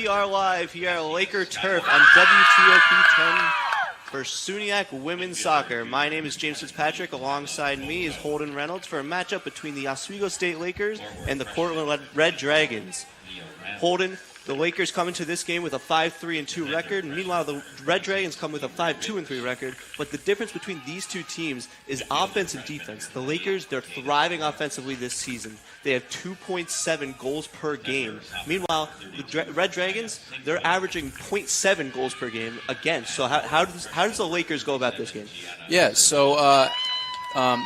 we are live here at Laker Turf on WTOP 10 for SUNY Women's Soccer. My name is James Fitzpatrick. Alongside me is Holden Reynolds for a matchup between the Oswego State Lakers and the Cortland Red Dragons. Holden, the Lakers come into this game with a 5-3-2 record, and meanwhile the Red Dragons come with a 5-2-3 record. But the difference between these two teams is offense and defense. The Lakers, they're thriving offensively this season. They have 2.7 goals per game. Meanwhile, the Red Dragons, they're averaging 0.7 goals per game against. So how does the Lakers go about this game? Yeah, so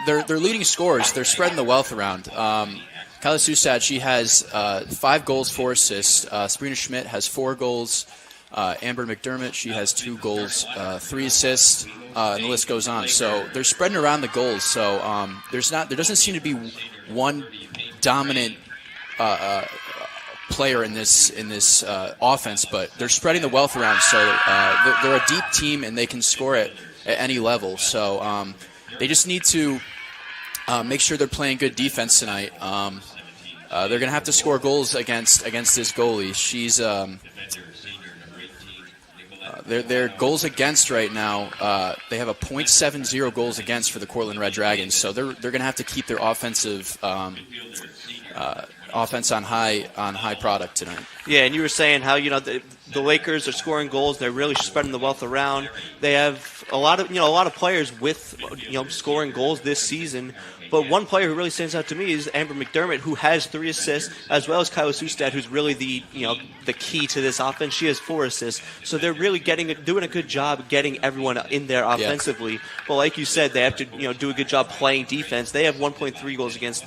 they're leading scorers. They're spreading the wealth around. Kyla Sustad, she has 5 goals, 4 assists. Sabrina Schmidt has 4 goals. Amber McDermott, she has 2 goals, 3 assists, and the list goes on. So they're spreading around the goals. So there doesn't seem to be one dominant player in this offense, but they're spreading the wealth around. So they're a deep team and they can score at any level. So they just need to make sure they're playing good defense tonight. They're going to have to score goals against this goalie. She's their goals against right now. They have a .70 goals against for the Cortland Red Dragons. So they're going to have to keep their offensive offense on high product tonight. Yeah, and you were saying how the Lakers are scoring goals. They're really spreading the wealth around. They have a lot of players with scoring goals this season. But one player who really stands out to me is Amber McDermott, who has 3 assists, as well as Kyla Sustad, who's really the key to this offense. She has 4 assists. So they're really doing a good job getting everyone in there offensively. Yeah. But like you said, they have to do a good job playing defense. They have 1.3 goals against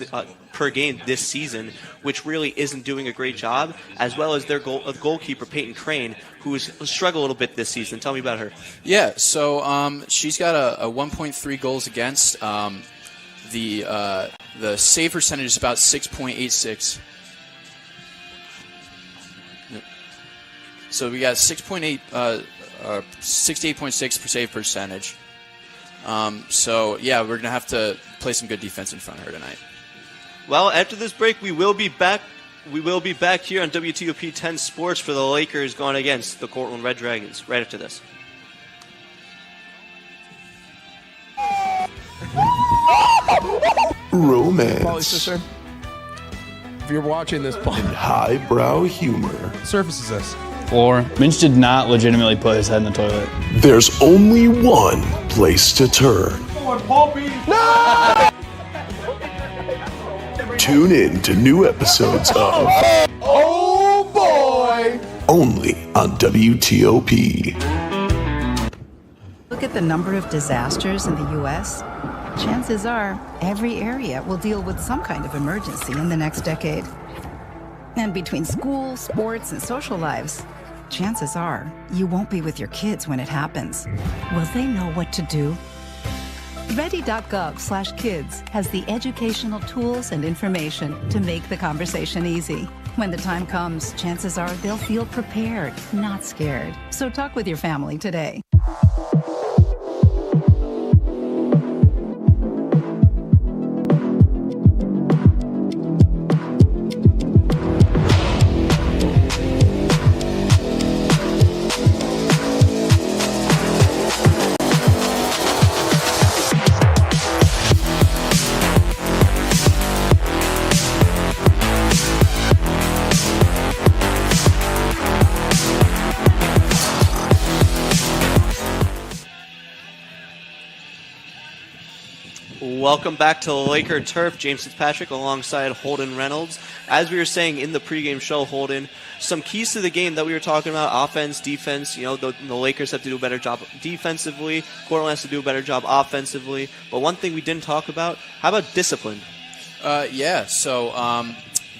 per game this season, which really isn't doing a great job, as well as their goalkeeper Peyton Crane, who has struggled a little bit this season. Tell me about her. Yeah, so she's got a 1.3 goals against. The save percentage is about 6.86. So we got 68.6 per save percentage. So yeah, we're gonna have to play some good defense in front of her tonight. Well, after this break, we will be back. We will be back here on WTOP 10 Sports for the Lakers going against the Cortland Red Dragons. Right after this. Romance. Sister, if you're watching this, and highbrow humor. Surface is this? 4. Minch did not legitimately put his head in the toilet. There's only one place to turn. No! Tune in to new episodes of Oh Boy! only on WTOP. Look at the number of disasters in the U.S. Chances are every area will deal with some kind of emergency in the next decade. And between school, sports, and social lives, chances are you won't be with your kids when it happens. Will they know what to do? Ready.gov/kids has the educational tools and information to make the conversation easy. When the time comes, chances are they'll feel prepared, not scared. So talk with your family today. Welcome back to Laker Turf. James Fitzpatrick alongside Holden Reynolds. As we were saying in the pregame show, Holden, some keys to the game that we were talking about, offense, defense. The Lakers have to do a better job defensively. Cortland has to do a better job offensively. But one thing we didn't talk about, how about discipline? So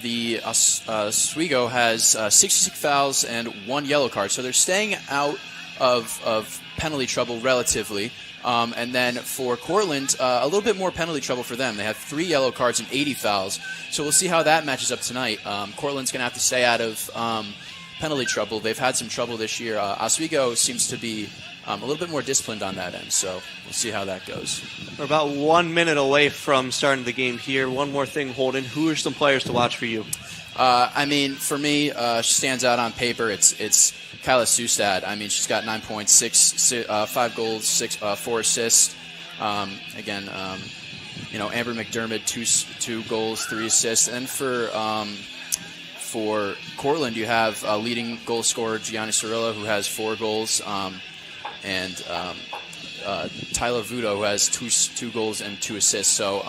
the Oswego has 66 fouls and 1 yellow card. So they're staying out of penalty trouble relatively. And then for Cortland, a little bit more penalty trouble for them. They have 3 yellow cards and 80 fouls. So we'll see how that matches up tonight. Cortland's going to have to stay out of penalty trouble. They've had some trouble this year. Oswego seems to be a little bit more disciplined on that end. So we'll see how that goes. We're about 1 minute away from starting the game here. One more thing, Holden. Who are some players to watch for you? I mean, for me, she stands out on paper. It's Kyla Sustad. I mean, she's got 9 points, 5 goals, 4 assists. Again, Amber McDermott, 2 goals, 3 assists. And for Cortland, you have leading goal scorer Gianni Cirillo, who has 4 goals, and Tyler Vudo, who has 2 goals and 2 assists. So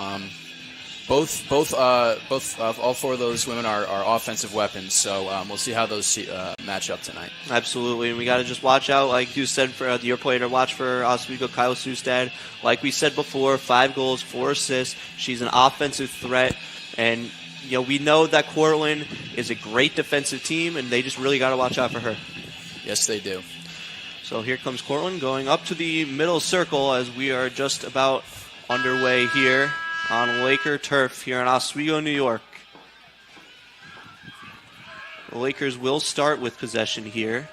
all 4 of those women are offensive weapons. So we'll see how those match up tonight. Absolutely, and we got to just watch out, like you said, for your player to watch for Oswego, Kyle Sustad. Like we said before, 5 goals, 4 assists. She's an offensive threat, and we know that Cortland is a great defensive team, and they just really got to watch out for her. Yes, they do. So here comes Cortland going up to the middle circle as we are just about underway here on Laker turf here in Oswego, New York. The Lakers will start with possession here.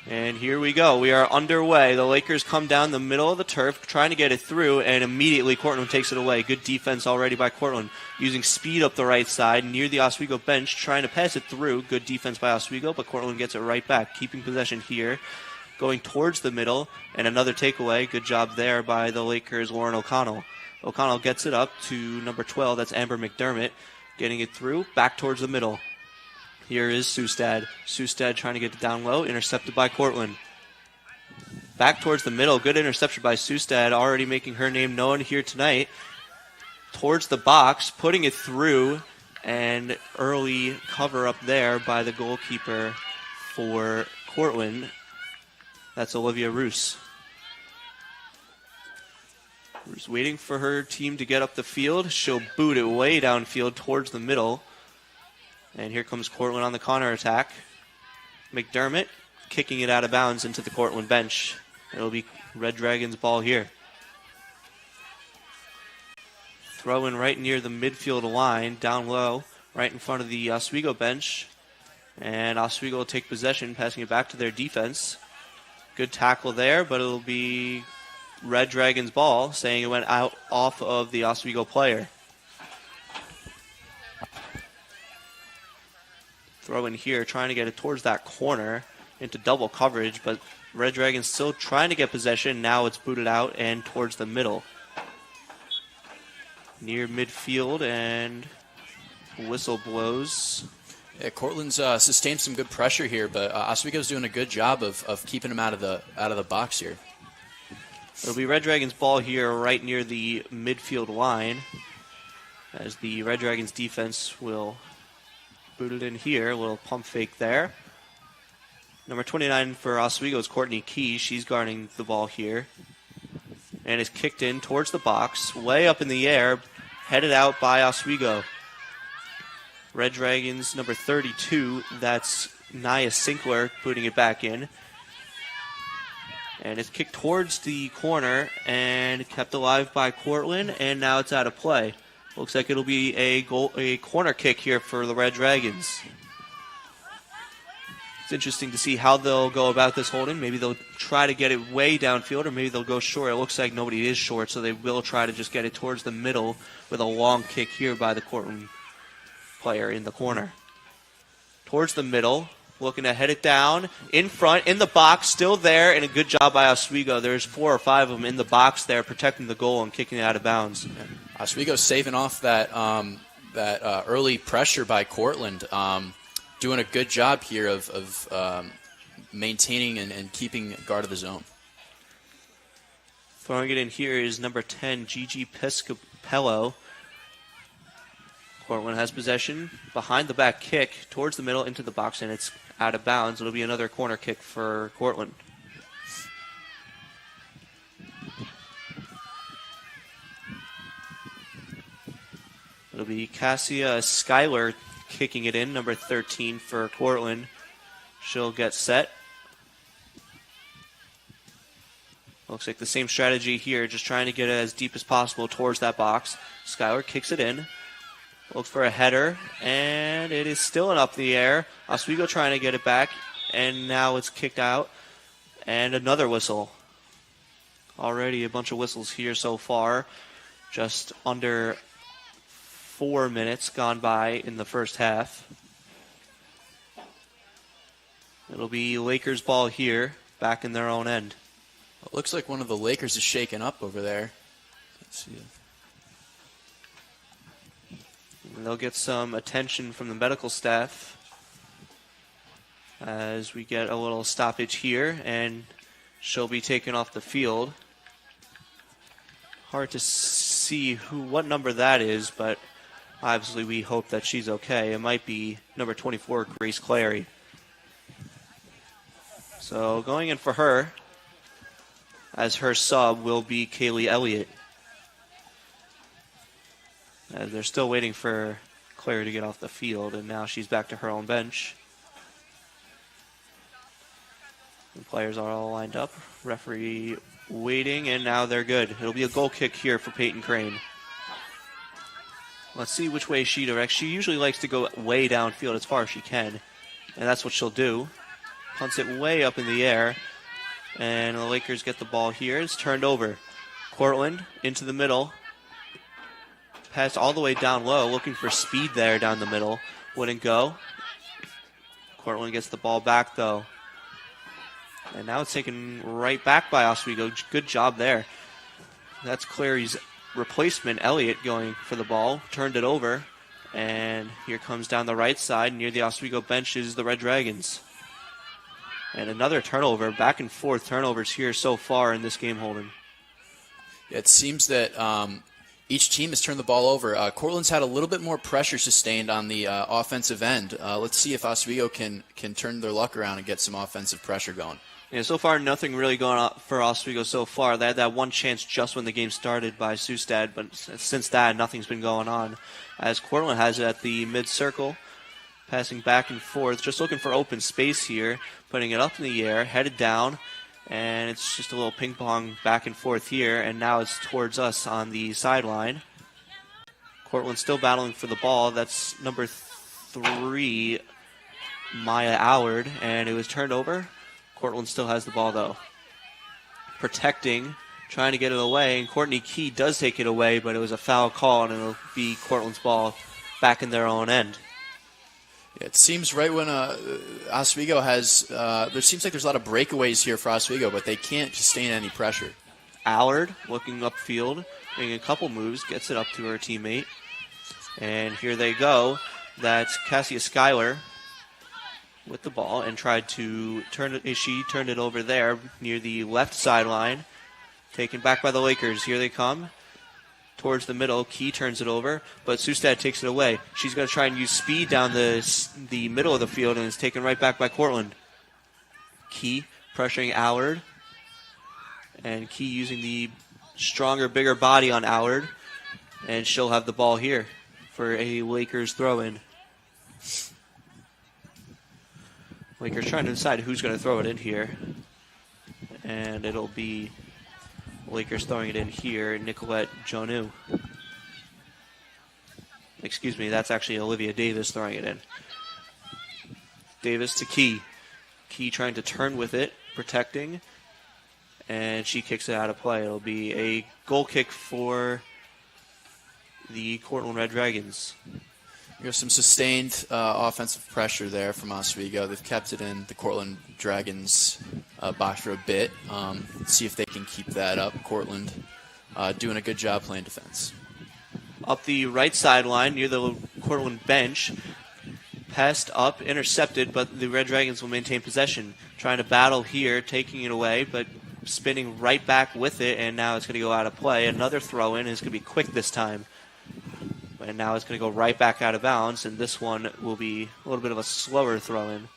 And here we go. We are underway. The Lakers come down the middle of the turf, trying to get it through, and immediately Cortland takes it away. Good defense already by Cortland, using speed up the right side near the Oswego bench, trying to pass it through. Good defense by Oswego, but Cortland gets it right back, keeping possession here, going towards the middle, and another takeaway. Good job there by the Lakers' Lauren O'Connell. O'Connell gets it up to number 12. That's Amber McDermott, getting it through, back towards the middle. Here is Sustad. Sustad trying to get it down low, intercepted by Cortland. Back towards the middle, good interception by Sustad, already making her name known here tonight. Towards the box, putting it through, and early cover up there by the goalkeeper for Cortland. That's Olivia Roos. Roos waiting for her team to get up the field. She'll boot it way downfield towards the middle. And here comes Cortland on the counter attack. McDermott kicking it out of bounds into the Cortland bench. It'll be Red Dragons' ball here. Throw in right near the midfield line, down low, right in front of the Oswego bench. And Oswego will take possession, passing it back to their defense. Good tackle there, but it'll be Red Dragons' ball, saying it went out off of the Oswego player. Throw in here, trying to get it towards that corner into double coverage, but Red Dragons still trying to get possession. Now it's booted out and towards the middle. Near midfield, and whistle blows. Yeah, Cortland's sustained some good pressure here, but Oswego's doing a good job of keeping him out of the box here. It'll be Red Dragons' ball here right near the midfield line, as the Red Dragons defense will boot it in here. A little pump fake there. Number 29 for Oswego is Courtney Key. She's guarding the ball here. And is kicked in towards the box, way up in the air, headed out by Oswego. Red Dragons, number 32, that's Nia Sinkler, putting it back in. And it's kicked towards the corner and kept alive by Cortland, and now it's out of play. Looks like it'll be a corner kick here for the Red Dragons. It's interesting to see how they'll go about this holding. Maybe they'll try to get it way downfield, or maybe they'll go short. It looks like nobody is short, so they will try to just get it towards the middle with a long kick here by the Cortland player in the corner. Towards the middle, looking to head it down. In front, in the box, still there, and a good job by Oswego. There's 4 or 5 of them in the box there, protecting the goal and kicking it out of bounds. Oswego's saving off that early pressure by Cortland. Doing a good job here of maintaining and keeping guard of the zone. Throwing it in here is number 10, Gigi Piscopello. Cortland has possession. Behind the back kick towards the middle into the box, and it's out of bounds. It'll be another corner kick for Cortland. It'll be Cassia Schuyler kicking it in, number 13 for Cortland. She'll get set. Looks like the same strategy here, just trying to get it as deep as possible towards that box. Schuyler kicks it in. Looks for a header, and it is still up in the air. Oswego trying to get it back, and now it's kicked out. And another whistle. Already a bunch of whistles here so far. Just under 4 minutes gone by in the first half. It'll be Lakers ball here, back in their own end. It looks like one of the Lakers is shaken up over there. Let's see. And they'll get some attention from the medical staff as we get a little stoppage here, and she'll be taken off the field. Hard to see what number that is, but obviously we hope that she's okay. It might be number 24, Grace Clary. So going in for her as her sub will be Kaylee Elliott. As they're still waiting for Clary to get off the field, and now she's back to her own bench. The players are all lined up. Referee waiting, and now they're good. It'll be a goal kick here for Peyton Crane. Let's see which way she directs. She usually likes to go way downfield as far as she can, and that's what she'll do. Punts it way up in the air, and the Lakers get the ball here. It's turned over. Cortland into the middle. Pass all the way down low, looking for speed there down the middle. Wouldn't go. Cortland gets the ball back, though. And now it's taken right back by Oswego. Good job there. That's Clary's replacement, Elliott, going for the ball. Turned it over. And here comes down the right side. Near the Oswego bench is the Red Dragons. And another turnover. Back and forth turnovers here so far in this game, Holden. Yeah, it seems that each team has turned the ball over. Cortland's had a little bit more pressure sustained on the offensive end. Let's see if Oswego can turn their luck around and get some offensive pressure going. Yeah, so far nothing really going on for Oswego so far. They had that one chance just when the game started by Sustad, but since that, nothing's been going on. As Cortland has it at the mid-circle, passing back and forth, just looking for open space here, putting it up in the air, headed down, and it's just a little ping pong back and forth here, and now it's towards us on the sideline. Cortland still battling for the ball. That's number 3, Maya Allard, and it was turned over. Cortland still has the ball, though. Protecting, trying to get it away, and Courtney Key does take it away, but it was a foul call, and it'll be Cortland's ball back in their own end. Yeah, it seems right when Oswego has, there seems like there's a lot of breakaways here for Oswego, but they can't sustain any pressure. Allard looking upfield, making a couple moves, gets it up to her teammate. And here they go. That's Cassia Schuyler with the ball and tried to turn it. She turned it over there near the left sideline. Taken back by the Lakers. Here they come. Towards the middle, Key turns it over, but Sustad takes it away. She's going to try and use speed down the middle of the field, and it's taken right back by Cortland. Key pressuring Allard, and Key using the stronger, bigger body on Allard, and she'll have the ball here for a Lakers throw-in. Lakers trying to decide who's going to throw it in here, and it'll be Lakers throwing it in here, Nicolette Jonu. Excuse me, that's actually Olivia Davis throwing it in. Davis to Key. Key trying to turn with it, protecting, and she kicks it out of play. It'll be a goal kick for the Cortland Red Dragons. There's some sustained offensive pressure there from Oswego. They've kept it in the Cortland Dragons box for a bit. See if they can keep that up. Cortland doing a good job playing defense. Up the right sideline near the Cortland bench. Passed up, intercepted, but the Red Dragons will maintain possession. Trying to battle here, taking it away, but spinning right back with it, and now it's going to go out of play. Another throw-in is going to be quick this time. And now it's going to go right back out of bounds, and this one will be a little bit of a slower throw-in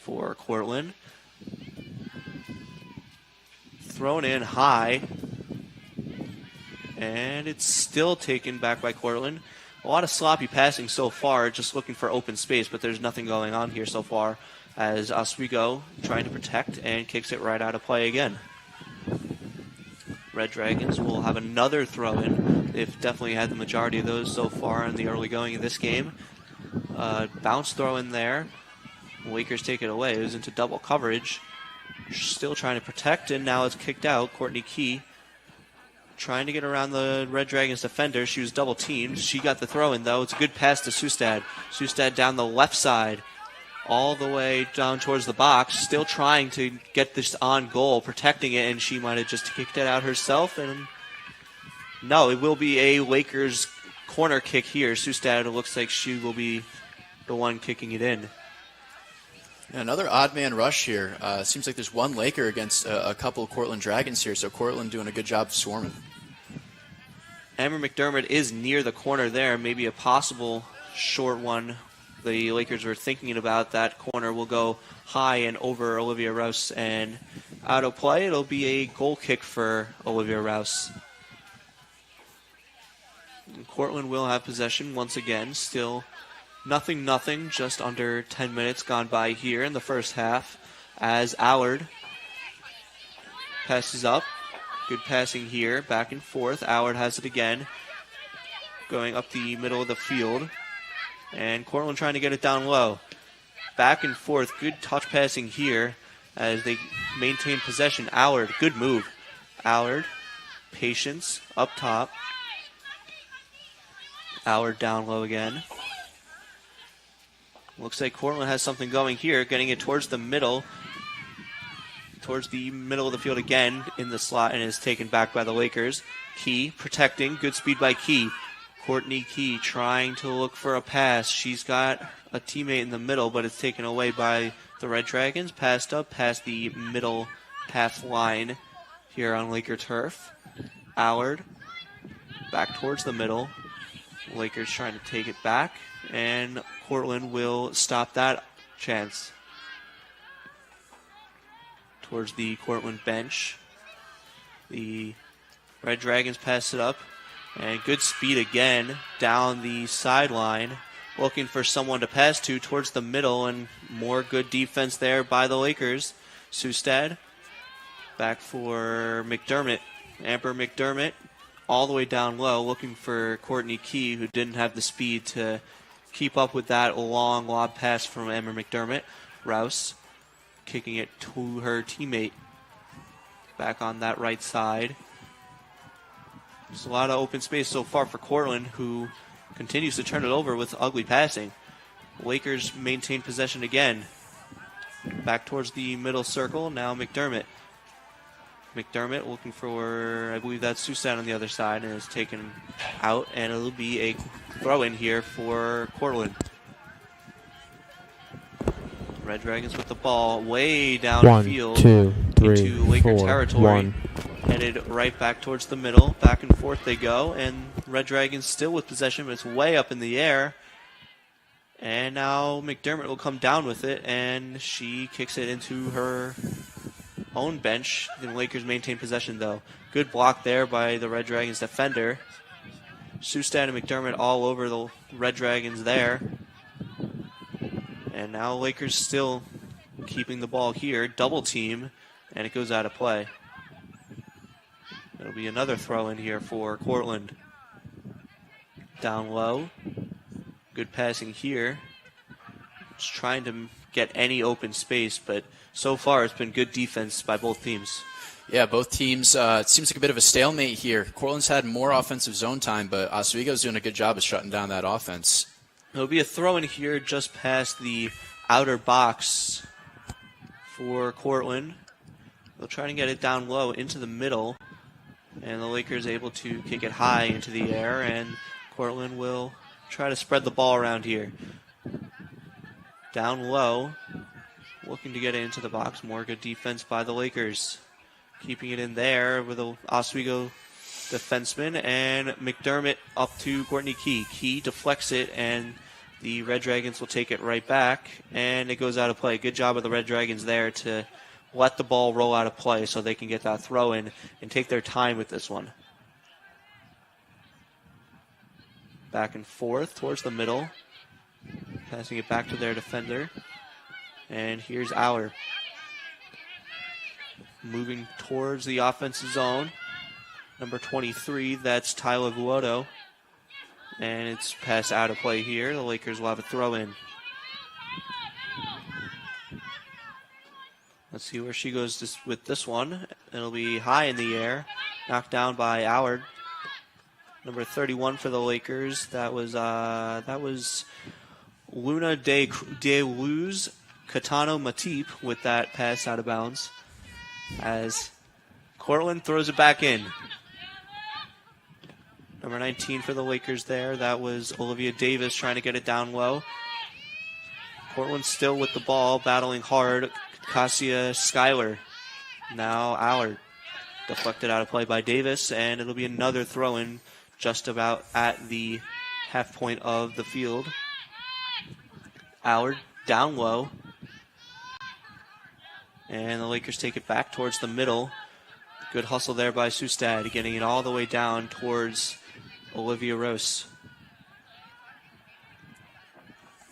for Cortland. Thrown in high, and it's still taken back by Cortland. A lot of sloppy passing so far, just looking for open space, but there's nothing going on here so far as Oswego trying to protect and kicks it right out of play again. Red Dragons will have another throw-in. They've definitely had the majority of those so far in the early going of this game. Bounce throw-in there. Lakers take it away. It was into double coverage. Still trying to protect, and now it's kicked out. Courtney Key trying to get around the Red Dragons defender. She was double teamed. She got the throw in though. It's a good pass to Sustad. Sustad down the left side, all the way down towards the box, still trying to get this on goal, protecting it, and she might have just kicked it out herself. And no, it will be a Lakers corner kick here. Sustad looks like she will be the one kicking it in. Another odd man rush here. Seems like there's one Laker against a couple of Cortland Dragons here, so Cortland doing a good job swarming. Amber McDermott is near the corner there, maybe a possible short one. The Lakers were thinking about that corner will go high and over Olivia Rouse, and out of play, it'll be a goal kick for Olivia Rouse. And Cortland will have possession once again, still nothing, just under 10 minutes gone by here in the first half as Allard passes up. Good passing here, back and forth. Allard has it again, going up the middle of the field. And Cortland trying to get it down low. Back and forth, good touch passing here as they maintain possession. Allard, good move. Allard, patience, up top. Allard down low again. Looks like Cortland has something going here, getting it towards the middle of the field again in the slot, and is taken back by the Lakers. Key protecting, good speed by Key. Courtney Key trying to look for a pass. She's got a teammate in the middle, but it's taken away by the Red Dragons. Passed up past the middle half line here on Laker turf. Allard back towards the middle. Lakers trying to take it back, and Cortland will stop that chance. Towards the Cortland bench. The Red Dragons pass it up, and good speed again down the sideline, looking for someone to pass to towards the middle, and more good defense there by the Lakers. Sustad back for McDermott. Amber McDermott all the way down low, looking for Courtney Key, who didn't have the speed to keep up with that long lob pass from Amber McDermott. Rouse kicking it to her teammate back on that right side. There's a lot of open space so far for Cortland, who continues to turn it over with ugly passing. Lakers maintain possession again. Back towards the middle circle, now McDermott. McDermott looking for, I believe that's Susan on the other side, and is taken out, and it'll be a throw-in here for Cortland. Red Dragons with the ball way downfield into Laker territory. Headed right back towards the middle. Back and forth they go, and Red Dragons still with possession, but it's way up in the air. And now McDermott will come down with it, and she kicks it into her own bench. The Lakers maintain possession, though. Good block there by the Red Dragons defender. Sustad and McDermott all over the Red Dragons there. And now Lakers still keeping the ball here. Double team, and it goes out of play. It'll be another throw in here for Cortland. Down low. Good passing here. Just trying to get any open space, but so far it's been good defense by both teams. Yeah, both teams, it seems like a bit of a stalemate here. Cortland's had more offensive zone time, but Oswego's doing a good job of shutting down that offense. There'll be a throw in here just past the outer box for Cortland. They'll try to get it down low into the middle, and the Lakers able to kick it high into the air, and Cortland will try to spread the ball around here. Down low, looking to get it into the box. More good defense by the Lakers. Keeping it in there with a Oswego defenseman, and McDermott up to Courtney Key. Key deflects it, and the Red Dragons will take it right back, and it goes out of play. Good job of the Red Dragons there to let the ball roll out of play so they can get that throw in and take their time with this one. Back and forth towards the middle. Passing it back to their defender. And here's Allard. Moving towards the offensive zone. Number 23, that's Tyler Vuoto. And it's passed out of play here. The Lakers will have a throw in. Let's see where she goes with this one. It'll be high in the air. knocked down by Howard. Number 31 for the Lakers. That was Luna de Luz Catano Matip with that pass out of bounds. As Cortland throws it back in. Number 19 for the Lakers there. That was Olivia Davis trying to get it down low. Cortland still with the ball, battling hard. Cassia Schuyler. Now Allard. Deflected out of play by Davis, and it'll be another throw-in just about at the half point of the field. Allard down low. And the Lakers take it back towards the middle. Good hustle there by Sustad, getting it all the way down towards Olivia Rouse.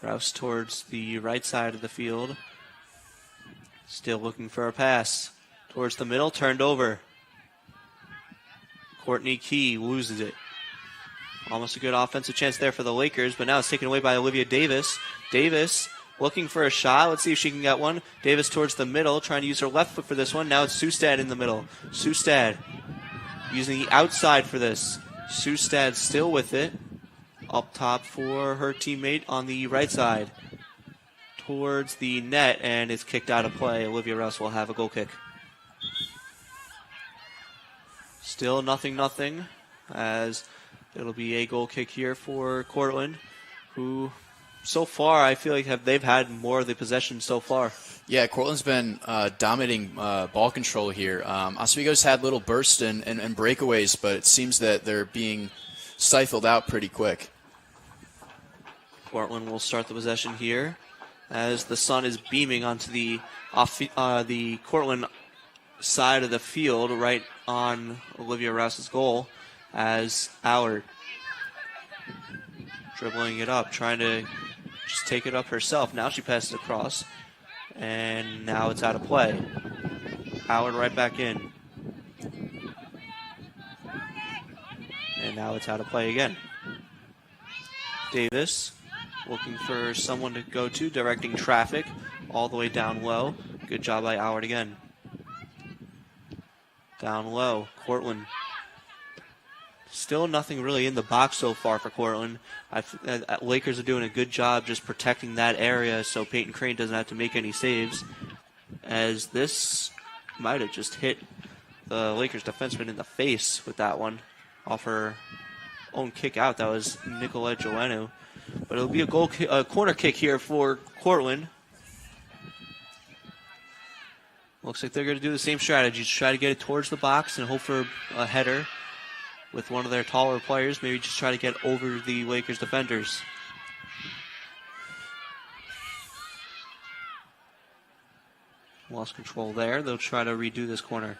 Rouse towards the right side of the field. Still looking for a pass. Towards the middle, turned over. Courtney Key loses it. Almost a good offensive chance there for the Lakers, but now it's taken away by Olivia Davis. Davis looking for a shot. Let's see if she can get one. Davis towards the middle, trying to use her left foot for this one. Now it's Sustad in the middle. Sustad using the outside for this. Sustad still with it. Up top for her teammate on the right side. Towards the net, and it's kicked out of play. Olivia Rouse will have a goal kick. Still 0-0, as it'll be a goal kick here for Cortland, who so far I feel like they've had more of the possession so far. Yeah, Cortland's been dominating ball control here. Oswego's had little bursts and breakaways, but it seems that they're being stifled out pretty quick. Cortland will start the possession here as the sun is beaming onto the Cortland side of the field right on Olivia Rouse's goal as Allard dribbling it up, trying to just take it up herself. Now she passes across, and now it's out of play. Allard right back in. And now it's out of play again. Davis looking for someone to go to, directing traffic all the way down low. Good job by Allard again. Down low, Cortland. Still nothing really in the box so far for Cortland. Lakers are doing a good job just protecting that area so Peyton Crane doesn't have to make any saves. As this might have just hit the Lakers defenseman in the face with that one off her own kick out. That was Nicolette Joanu. But it'll be a corner kick here for Cortland. Looks like they're going to do the same strategy. Just try to get it towards the box and hope for a header with one of their taller players. Maybe just try to get over the Lakers defenders. Lost control there. They'll try to redo this corner.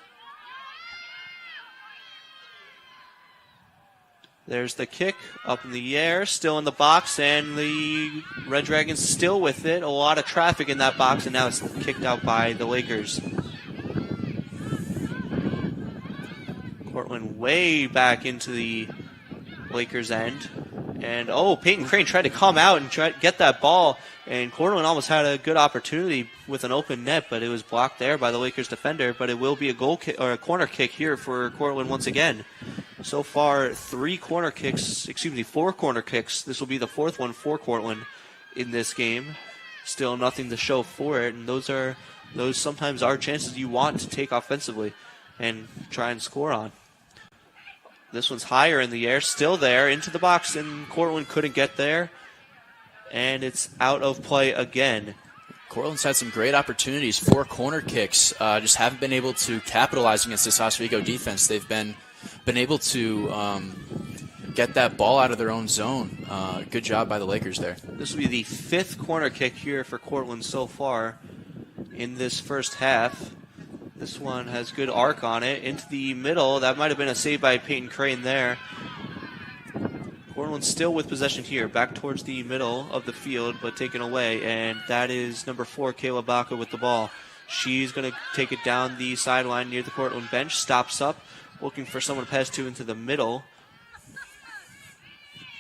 There's the kick up in the air, still in the box, and the Red Dragons still with it. A lot of traffic in that box, and now it's kicked out by the Lakers. Cortland way back into the Lakers' end. And, Peyton Crane tried to come out and try to get that ball, and Cortland almost had a good opportunity with an open net, but it was blocked there by the Lakers defender. But it will be a goal kick or a corner kick here for Cortland once again. So far, 4 corner kicks. This will be the 4th one for Cortland in this game. Still nothing to show for it, and those sometimes are chances you want to take offensively and try and score on. This one's higher in the air, still there, into the box, and Cortland couldn't get there, and it's out of play again. Cortland's had some great opportunities for corner kicks, just haven't been able to capitalize against this Oswego defense. They've been able to get that ball out of their own zone. Good job by the Lakers there. This will be the 5th corner kick here for Cortland so far in this first half. This one has good arc on it. Into the middle. That might have been a save by Peyton Crane there. Cortland still with possession here. Back towards the middle of the field, but taken away. And that is number 4, Kayla Baca with the ball. She's going to take it down the sideline near the Cortland bench. Stops up. Looking for someone to pass to into the middle.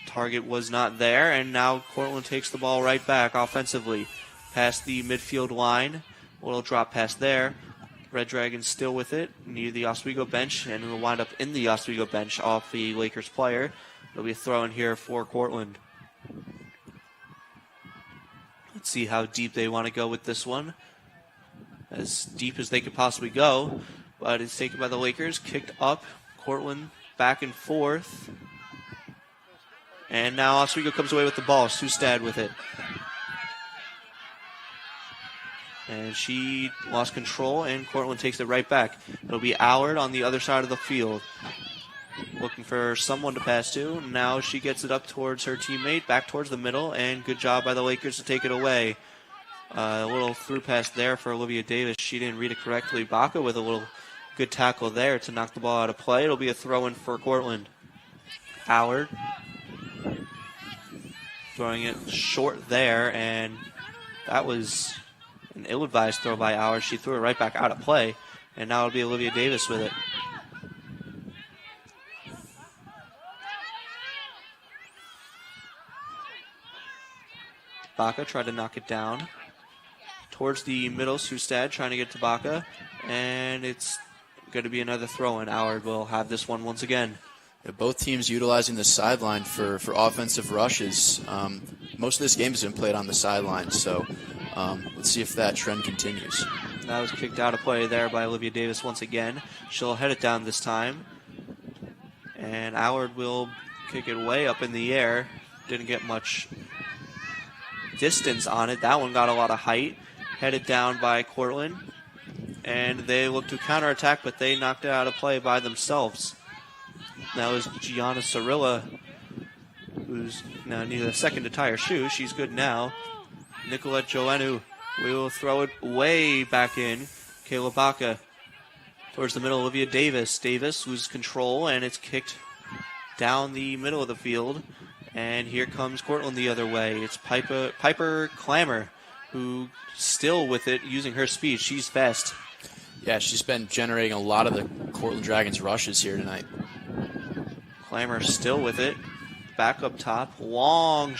Target was not there, and now Cortland takes the ball right back offensively. Past the midfield line. A little drop pass there. Red Dragons still with it near the Oswego bench, and will wind up in the Oswego bench off the Lakers player. It'll be a throw in here for Cortland. Let's see how deep they want to go with this one. As deep as they could possibly go, but it's taken by the Lakers, kicked up. Cortland back and forth. And now Oswego comes away with the ball. Sustad with it. And she lost control, and Cortland takes it right back. It'll be Allard on the other side of the field, looking for someone to pass to. Now she gets it up towards her teammate, back towards the middle, and good job by the Lakers to take it away. A little through pass there for Olivia Davis. She didn't read it correctly. Baca with a little good tackle there to knock the ball out of play. It'll be a throw-in for Cortland. Allard throwing it short there, and that was an ill-advised throw by Allard. She threw it right back out of play, and now it'll be Olivia Davis with it. Baca tried to knock it down towards the middle. Sustad trying to get to Baca, and it's going to be another throw-in. Allard will have this one once again. Yeah, both teams utilizing the sideline for offensive rushes. Most of this game has been played on the sideline, so let's see if that trend continues. That was kicked out of play there by Olivia Davis once again. She'll head it down this time, and Allard will kick it way up in the air. Didn't get much distance on it. That one got a lot of height. Headed down by Cortland, and they look to counterattack, but they knocked it out of play by themselves. That was Gianna Cirilla, who's now needed a second to tie her shoe. She's good now. Nicolette Joenu will throw it way back in. Kayla Baca towards the middle. Olivia Davis. Davis loses control, and it's kicked down the middle of the field. And here comes Cortland the other way. It's Piper Clammer, who still with it, using her speed. She's fast. Yeah, she's been generating a lot of the Cortland Dragons rushes here tonight. Clammer still with it. Back up top. Long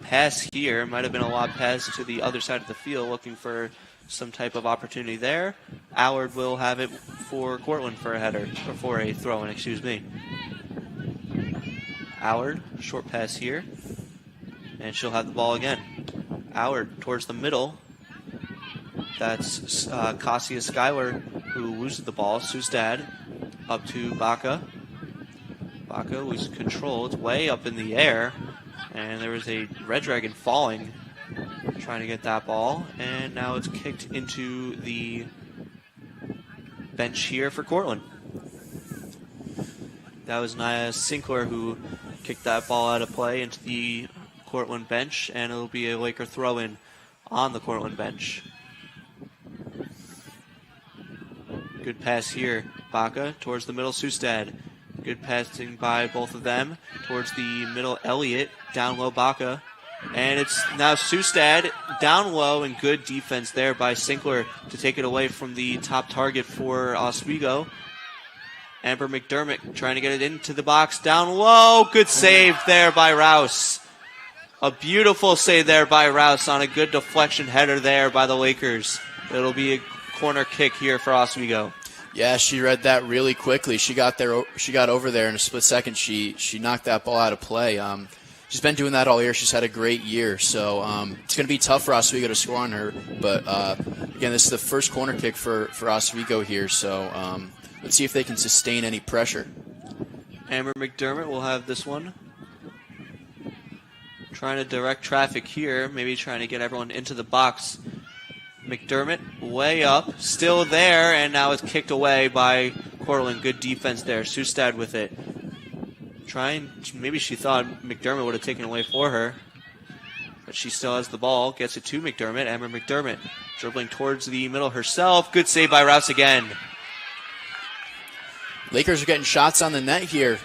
pass here. Might have been a lob pass to the other side of the field, looking for some type of opportunity there. Allard will have it for Cortland for a header, or for a throw-in, excuse me. Allard, short pass here, and she'll have the ball again. Allard towards the middle. That's Cassia Schuyler, who loses the ball. Sustad up to Baca. Baca loses control. It's way up in the air, and there was a Red Dragon falling, trying to get that ball, and now it's kicked into the bench here for Cortland. That was Nia Sinkler who kicked that ball out of play into the Cortland bench, and it'll be a Laker throw-in on the Cortland bench. Good pass here. Baca towards the middle. Sustad. Good passing by both of them. Towards the middle, Elliott. Down low, Baca. And it's now Sustad down low, and good defense there by Sinkler to take it away from the top target for Oswego. Amber McDermott trying to get it into the box. Down low. Good save there by Rouse. A beautiful save there by Rouse on a good deflection header there by the Lakers. It'll be a corner kick here for Oswego. Yeah, she read that really quickly. She got there. She got over there in a split second. She knocked that ball out of play. She's been doing that all year. She's had a great year. So it's going to be tough for Oswego to score on her. But again, this is the first corner kick for Oswego here. So let's see if they can sustain any pressure. Amber McDermott will have this one. Trying to direct traffic here. Maybe trying to get everyone into the box. McDermott way up, still there, and now it's kicked away by Cortland. Good defense there. Sustad with it. Maybe she thought McDermott would have taken away for her, but she still has the ball. Gets it to McDermott. Amber McDermott dribbling towards the middle herself. Good save by Rouse again. Lakers are getting shots on the net here.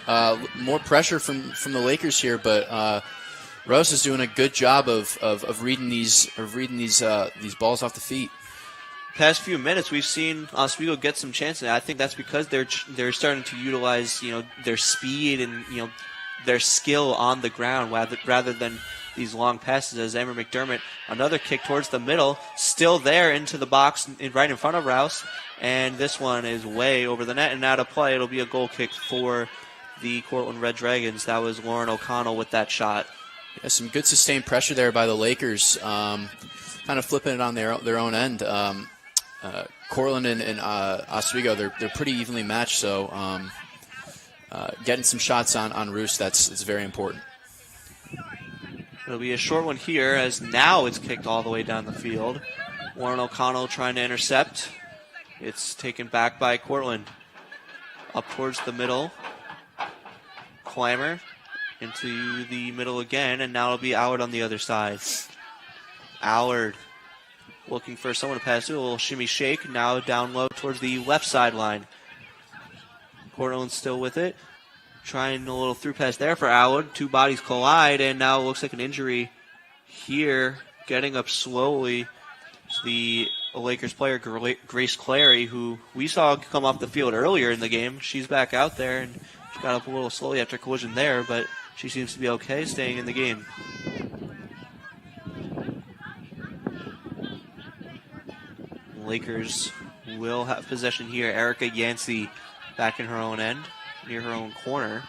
More pressure from the Lakers here, but Rose is doing a good job of reading these balls off the feet. Past few minutes, we've seen Oswego get some chances. I think that's because they're starting to utilize their speed and their skill on the ground rather than these long passes as Amber McDermott, another kick towards the middle, still there into the box right in front of Rouse. And this one is way over the net and out of play. It'll be a goal kick for the Cortland Red Dragons. That was Lauren O'Connell with that shot. Yeah, some good sustained pressure there by the Lakers, kind of flipping it on their own end. Cortland and Oswego, they're pretty evenly matched, so getting some shots on Roos, that's very important. It'll be a short one here as now it's kicked all the way down the field. Lauren O'Connell trying to intercept. It's taken back by Cortland. Up towards the middle. Clammer into the middle again, and now it'll be Allard on the other side. Allard looking for someone to pass to. A little shimmy shake. Now down low towards the left sideline. Cortland still with it. Trying a little through pass there for Allard. Two bodies collide, and now it looks like an injury here. Getting up slowly. It's the Lakers player, Grace Clary, who we saw come off the field earlier in the game. She's back out there, and she got up a little slowly after collision there, but she seems to be okay, staying in the game. Lakers will have possession here. Erica Yancey back in her own end, near her own corner.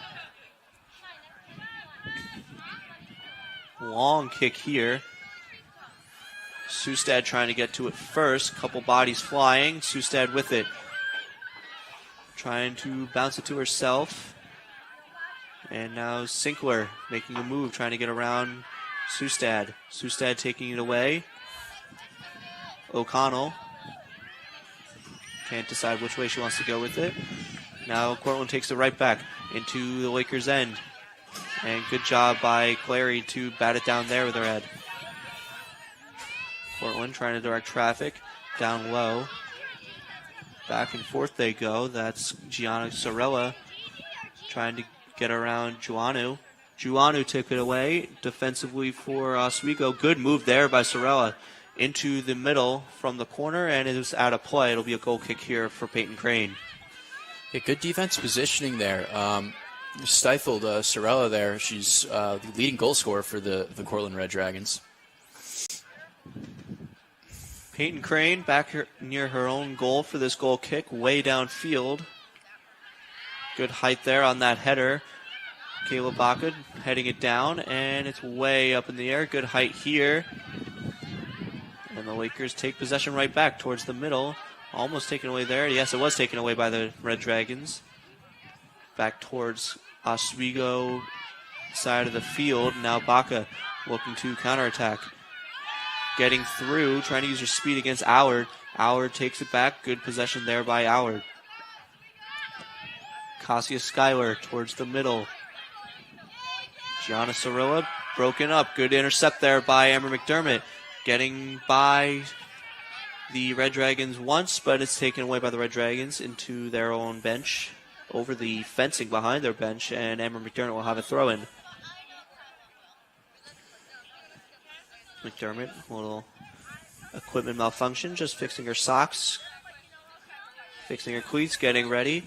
Long kick here. Sustad trying to get to it first. Couple bodies flying. Sustad with it. Trying to bounce it to herself. And now Sinkler making a move, trying to get around Sustad. Sustad taking it away. O'Connell can't decide which way she wants to go with it. Now Cortland takes it right back into the Lakers' end. And good job by Clary to bat it down there with her head. Cortland trying to direct traffic down low. Back and forth they go. That's Gianna Sorella trying to get around Juanu. Juanu took it away defensively for Oswego. Good move there by Sorella into the middle from the corner, and it was out of play. It'll be a goal kick here for Peyton Crane. Yeah, good defense positioning there. Stifled Sorella there. She's the leading goal scorer for the Cortland Red Dragons. Peyton Crane back near her own goal for this goal kick, way downfield. Good height there on that header. Kayla Baca heading it down, and it's way up in the air. Good height here. And the Lakers take possession right back towards the middle. Almost taken away there. Yes, it was taken away by the Red Dragons. Back towards Oswego side of the field. Now Baca looking to counterattack. Getting through, trying to use her speed against Allard. Allard takes it back. Good possession there by Allard. Cassia Schuyler towards the middle. Gianna Sorilla broken up. Good intercept there by Amber McDermott. Getting by the Red Dragons once, but it's taken away by the Red Dragons into their own bench. Over the fencing behind their bench, and Amber McDermott will have a throw-in. McDermott, a little equipment malfunction, just fixing her socks, fixing her cleats, getting ready,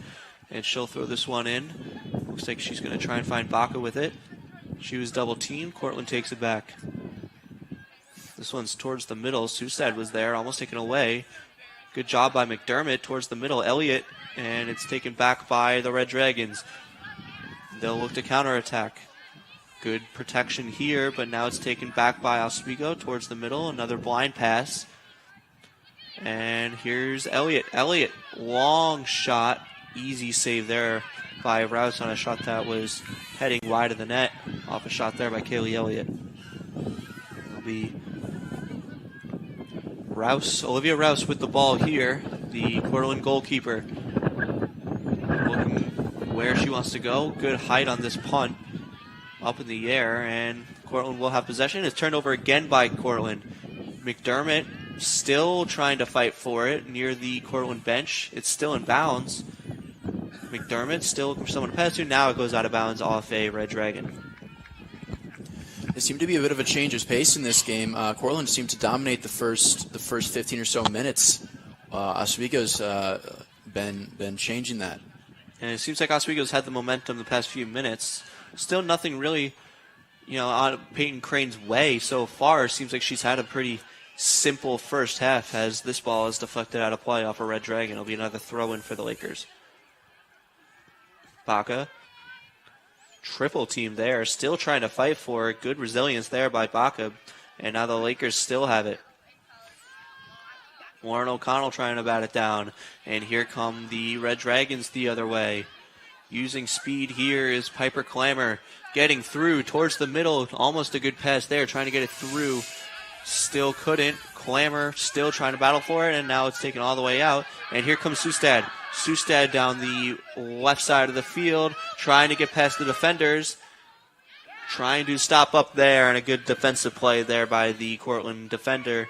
and she'll throw this one in. Looks like she's going to try and find Baca with it. She was double teamed. Cortland takes it back. This one's towards the middle. Sustad was there, almost taken away. Good job by McDermott towards the middle. Elliott, and it's taken back by the Red Dragons. They'll look to counterattack. Good protection here, but now it's taken back by Oswego towards the middle. Another blind pass. And here's Elliott. Elliott, long shot. Easy save there by Rouse on a shot that was heading wide of the net. Off a shot there by Kaylee Elliott. It'll be Rouse, Olivia Rouse with the ball here. The Cortland goalkeeper. Looking where she wants to go. Good height on this punt. Up in the air, and Cortland will have possession. It's turned over again by Cortland. McDermott still trying to fight for it near the Cortland bench. It's still in bounds. McDermott still looking for someone to pass to. Now it goes out of bounds off a Red Dragon. There seemed to be a bit of a change of pace in this game. Cortland seemed to dominate the first 15 or so minutes. Oswego's been changing that. And it seems like Oswego's had the momentum the past few minutes. Still nothing really on Peyton Crane's way so far. Seems like she's had a pretty simple first half as this ball is deflected out of play off a Red Dragon. It'll be another throw-in for the Lakers. Baca. Triple team there. Still trying to fight for it. Good resilience there by Baca. And now the Lakers still have it. Lauren O'Connell trying to bat it down. And here come the Red Dragons the other way. Using speed here is Piper Clammer. Getting through towards the middle. Almost a good pass there. Trying to get it through. Still couldn't. Clammer still trying to battle for it. And now it's taken all the way out. And here comes Sustad. Sustad down the left side of the field. Trying to get past the defenders. Trying to stop up there. And a good defensive play there by the Cortland defender.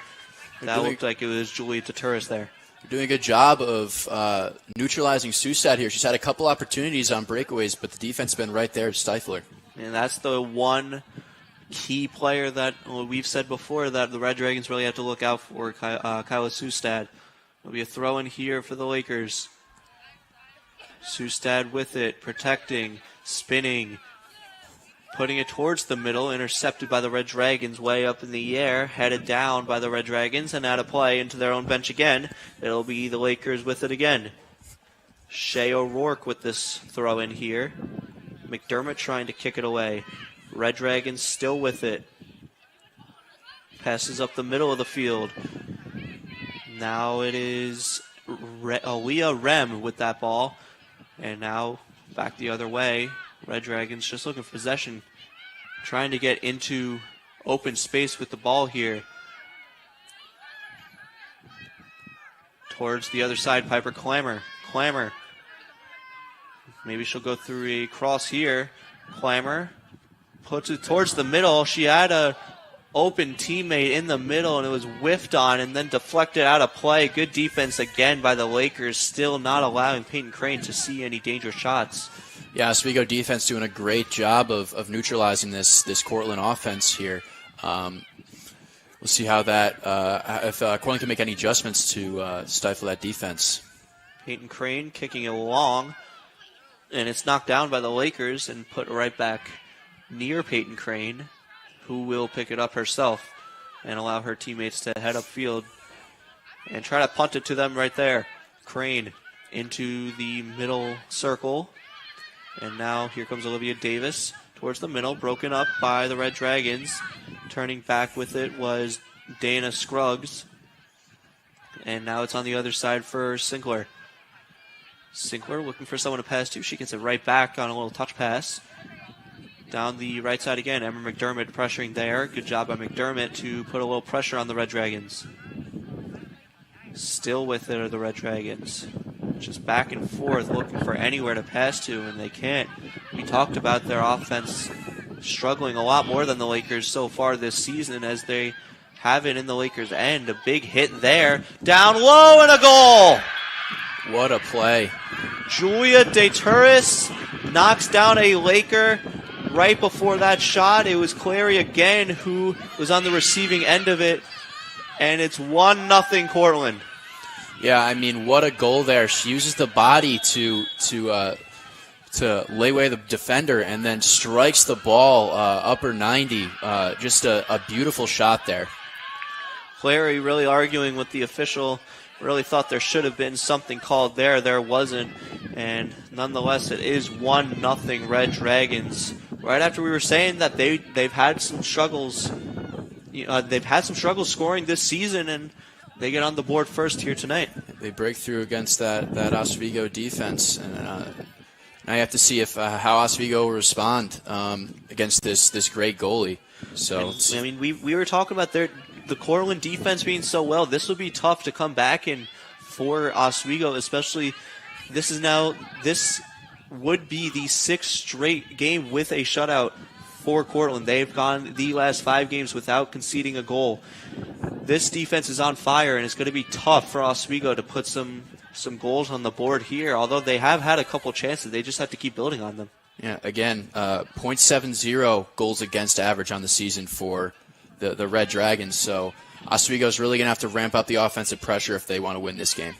That looked like it was Julia Taturis there. They're doing a good job of neutralizing Sustad here. She's had a couple opportunities on breakaways, but the defense has been right there to stifle her. And that's the one key player that we've said before that the Red Dragons really have to look out for, Kyla Sustad. There'll be a throw-in here for the Lakers. Sustad with it, protecting, spinning, putting it towards the middle, intercepted by the Red Dragons way up in the air, headed down by the Red Dragons, and out of play into their own bench again. It'll be the Lakers with it again. Shea O'Rourke with this throw-in here. McDermott trying to kick it away. Red Dragons still with it. Passes up the middle of the field. Now it is Leah Rem with that ball. And now back the other way. Red Dragons just looking for possession. Trying to get into open space with the ball here. Towards the other side, Piper Clammer. Clammer. Maybe she'll go through a cross here. Clammer puts it towards the middle. She had a open teammate in the middle, and it was whiffed on and then deflected out of play. Good defense again by the Lakers, still not allowing Peyton Crane to see any dangerous shots. Yeah, Oswego defense doing a great job of neutralizing this Cortland offense here. We'll see how that if Cortland can make any adjustments to stifle that defense. Peyton Crane kicking it along, and it's knocked down by the Lakers and put right back near Peyton Crane, who will pick it up herself and allow her teammates to head upfield and try to punt it to them right there. Crane into the middle circle. And now here comes Olivia Davis towards the middle, broken up by the Red Dragons. Turning back with it was Dana Scruggs. And now it's on the other side for Sinkler. Sinkler looking for someone to pass to. She gets it right back on a little touch pass. Down the right side again, Emma McDermott pressuring there. Good job by McDermott to put a little pressure on the Red Dragons. Still with it are the Red Dragons. Just back and forth looking for anywhere to pass to, and they can't. We talked about their offense struggling a lot more than the Lakers so far this season, as they have it in the Lakers' end. A big hit there. Down low and a goal! What a play. Julia DeTuris knocks down a Laker. Right before that shot, it was Clary again who was on the receiving end of it, and it's 1-0 Cortland. Yeah, I mean, what a goal there. She uses the body to lay away the defender and then strikes the ball upper 90. Just a beautiful shot there. Clary really arguing with the official. Really thought there should have been something called there. There wasn't. And nonetheless, it is 1-0 Red Dragons. Right after we were saying that they've had some struggles. They've had some struggles scoring this season, and they get on the board first here tonight. They break through against that Oswego defense. And now you have to see if how Oswego will respond against this great goalie. So I mean, we were talking about the Cortland defense being so well. This would be tough to come back in for Oswego, especially this would be the 6th straight game with a shutout for Cortland. They've gone the last 5 games without conceding a goal. This defense is on fire, and it's going to be tough for Oswego to put some goals on the board here, although they have had a couple chances. They just have to keep building on them. Yeah, again, .70 goals against average on the season for the Red Dragons, so Oswego's really going to have to ramp up the offensive pressure if they want to win this game.